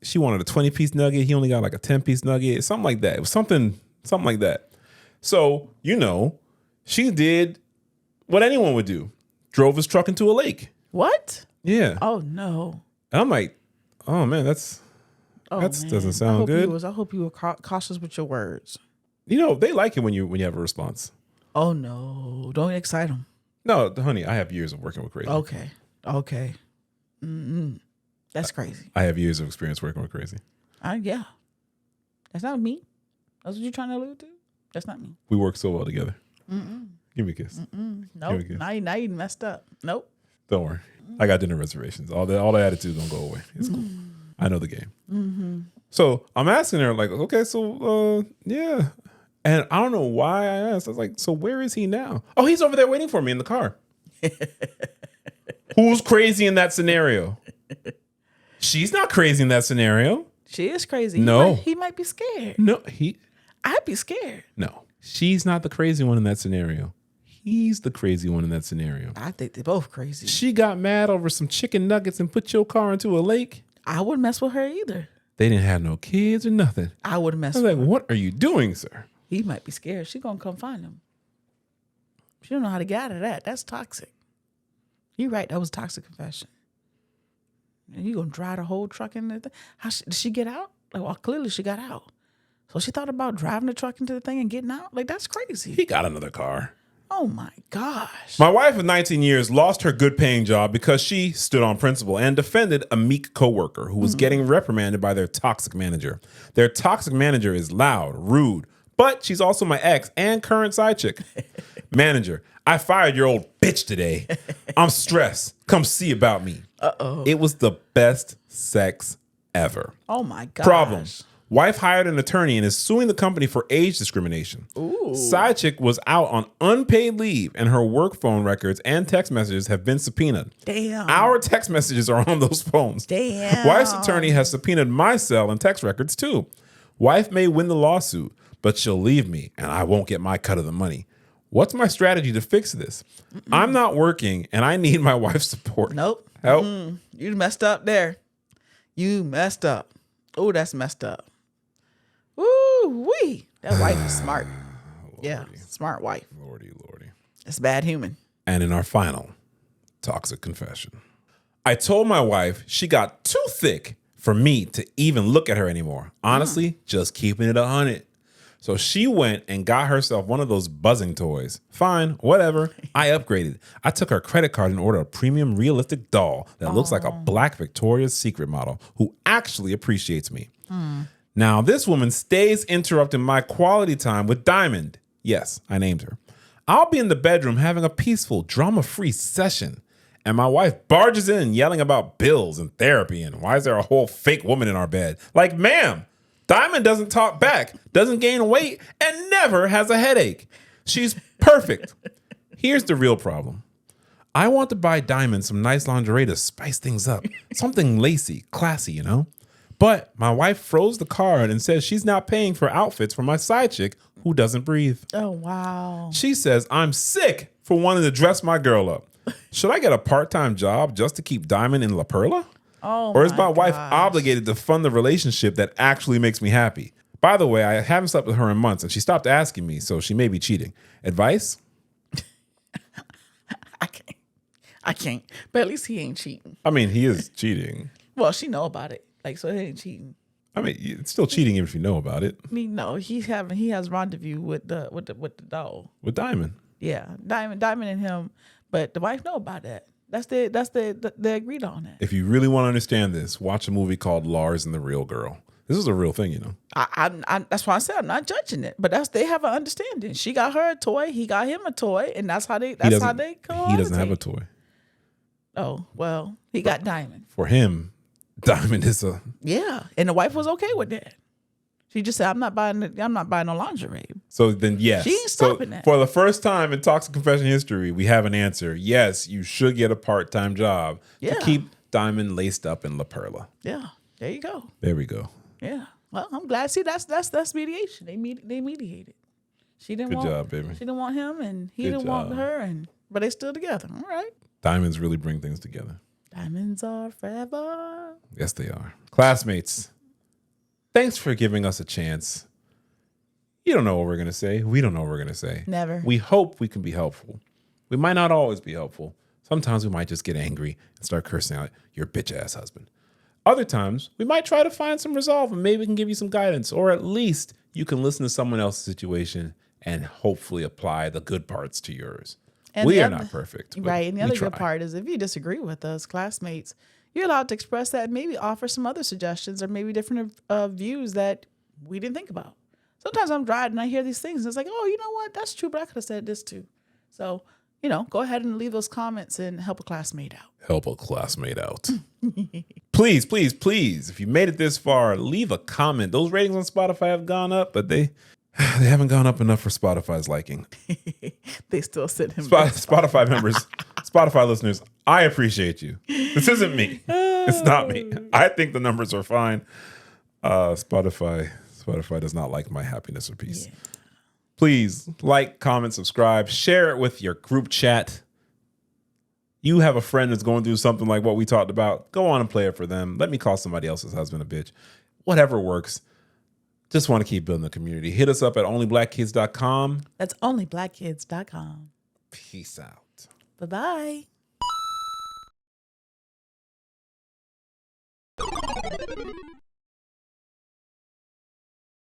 she wanted a 20-piece nugget. He only got like a 10-piece nugget, something like that. It was something like that. So, you know, she did what anyone would do. Drove his truck into a lake. What? Yeah. Oh no. And I'm like, oh man, that doesn't sound good. I hope you were cautious with your words. You know, they like it when you have a response. Oh no. Don't excite them. No, honey, I have years of working with crazy. Okay. That's crazy. I have years of experience working with crazy. Yeah. That's not me. That's what you're trying to allude to? That's not me. We work so well together. Give me a kiss. Nope. Now you messed up. Nope. Don't worry. I got dinner reservations. All the attitudes don't go away. It's cool. I know the game. So I'm asking her, like, okay, so yeah. And I don't know why I asked. I was like, so where is he now? Oh, he's over there waiting for me in the car. Who's crazy in that scenario? She's not crazy in that scenario. She is crazy. No. He might be scared. No, I'd be scared. No. She's not the crazy one in that scenario. He's the crazy one in that scenario. I think they're both crazy. She got mad over some chicken nuggets and put your car into a lake. I wouldn't mess with her either. They didn't have no kids or nothing. I wouldn't mess I was with like, her. what are you doing, sir? He might be scared. She's going to come find him. She don't know how to get out of that. That's toxic. You're right. That was a toxic confession. And you going to drive the whole truck in there? Did she get out? Like, well, clearly she got out. So she thought about driving the truck into the thing and getting out? Like, that's crazy. He got another car. Oh my gosh. My wife of 19 years lost her good paying job because she stood on principle and defended a meek coworker who was getting reprimanded by their toxic manager. Their toxic manager is loud, rude, but she's also my ex and current side chick. Manager, I fired your old bitch today. I'm stressed. Come see about me. Uh-oh. It was the best sex ever. Oh my gosh. Problem. Wife hired an attorney and is suing the company for age discrimination. Ooh. Side chick was out on unpaid leave and her work phone records and text messages have been subpoenaed. Damn. Our text messages are on those phones. Damn. Wife's attorney has subpoenaed my cell and text records too. Wife may win the lawsuit, but she'll leave me and I won't get my cut of the money. What's my strategy to fix this? I'm not working and I need my wife's support. Nope. Help. You messed up there. You messed up. Oh, that's messed up. Woo-wee. That wife is smart. Yeah, smart wife. Lordy. That's bad human. And in our final toxic confession, I told my wife she got too thick for me to even look at her anymore. Honestly, just keeping it 100. So she went and got herself one of those buzzing toys. Fine, whatever. I upgraded. I took her credit card and ordered a premium realistic doll that looks like a black Victoria's Secret model who actually appreciates me. Now, this woman stays interrupting my quality time with Diamond. Yes, I named her. I'll be in the bedroom having a peaceful, drama-free session. And my wife barges in yelling about bills and therapy and why is there a whole fake woman in our bed? Like, ma'am, Diamond doesn't talk back, doesn't gain weight, and never has a headache. She's perfect. Here's the real problem. I want to buy Diamond some nice lingerie to spice things up. Something lacy, classy, you know? But my wife froze the card and says she's not paying for outfits for my side chick who doesn't breathe. Oh, wow. She says I'm sick for wanting to dress my girl up. Should I get a part-time job just to keep Diamond in La Perla? Oh, or is my wife gosh. obligated to fund the relationship that actually makes me happy? By the way, I haven't slept with her in months and she stopped asking me, so she may be cheating. Advice? I can't. But at least he ain't cheating. I mean, he is cheating. Well, she know about it. Like, so he ain't cheating. I mean, it's still cheating even if you know about it. I mean, no, he has rendezvous with the doll. With Diamond. Yeah, Diamond and him. But the wife know about that. They agreed on that. If you really want to understand this, watch a movie called Lars and the Real Girl. This is a real thing, you know. I that's why I said I'm not judging it, but they have an understanding. She got her a toy, he got him a toy, and that's how they He doesn't have a toy. Oh well, he got Diamond. For him, Diamond is a and the wife was okay with that. She just said, "I'm not buying no lingerie." So then, yes, she ain't stopping that. For the first time in Toxic Confession history, we have an answer. Yes, you should get a part-time job to keep Diamond laced up in La Perla. Yeah, there you go. There we go. Yeah. Well, I'm glad. See, that's mediation. They mediated. She didn't want. Good job, baby. She didn't want him, and he didn't want her, but they still together. All right. Diamonds really bring things together. Diamonds are forever. Yes, they are. Classmates, thanks for giving us a chance. You don't know what we're going to say. We don't know what we're going to say. Never. We hope we can be helpful. We might not always be helpful. Sometimes we might just get angry and start cursing out your bitch-ass husband. Other times, we might try to find some resolve and maybe we can give you some guidance, or at least you can listen to someone else's situation and hopefully apply the good parts to yours. And we are not perfect. Right. And the other good part is if you disagree with us, classmates, you're allowed to express that and maybe offer some other suggestions or maybe different views that we didn't think about. Sometimes I'm driving and I hear these things and it's like, oh, you know what? That's true, but I could have said this too. So, go ahead and leave those comments and help a classmate out. Help a classmate out. Please, please, please, if you made it this far, leave a comment. Those ratings on Spotify have gone up, but they haven't gone up enough for Spotify's liking. They still send him Spotify members, Spotify listeners, I appreciate you. This isn't me. It's not me. I think the numbers are fine. Spotify does not like my happiness or peace. Yeah. Please like, comment, subscribe, share it with your group chat. You have a friend that's going through something like what we talked about. Go on and play it for them. Let me call somebody else's husband a bitch. Whatever works. Just want to keep building the community. Hit us up at onlyblackkids.com. That's onlyblackkids.com. Peace out. Bye-bye.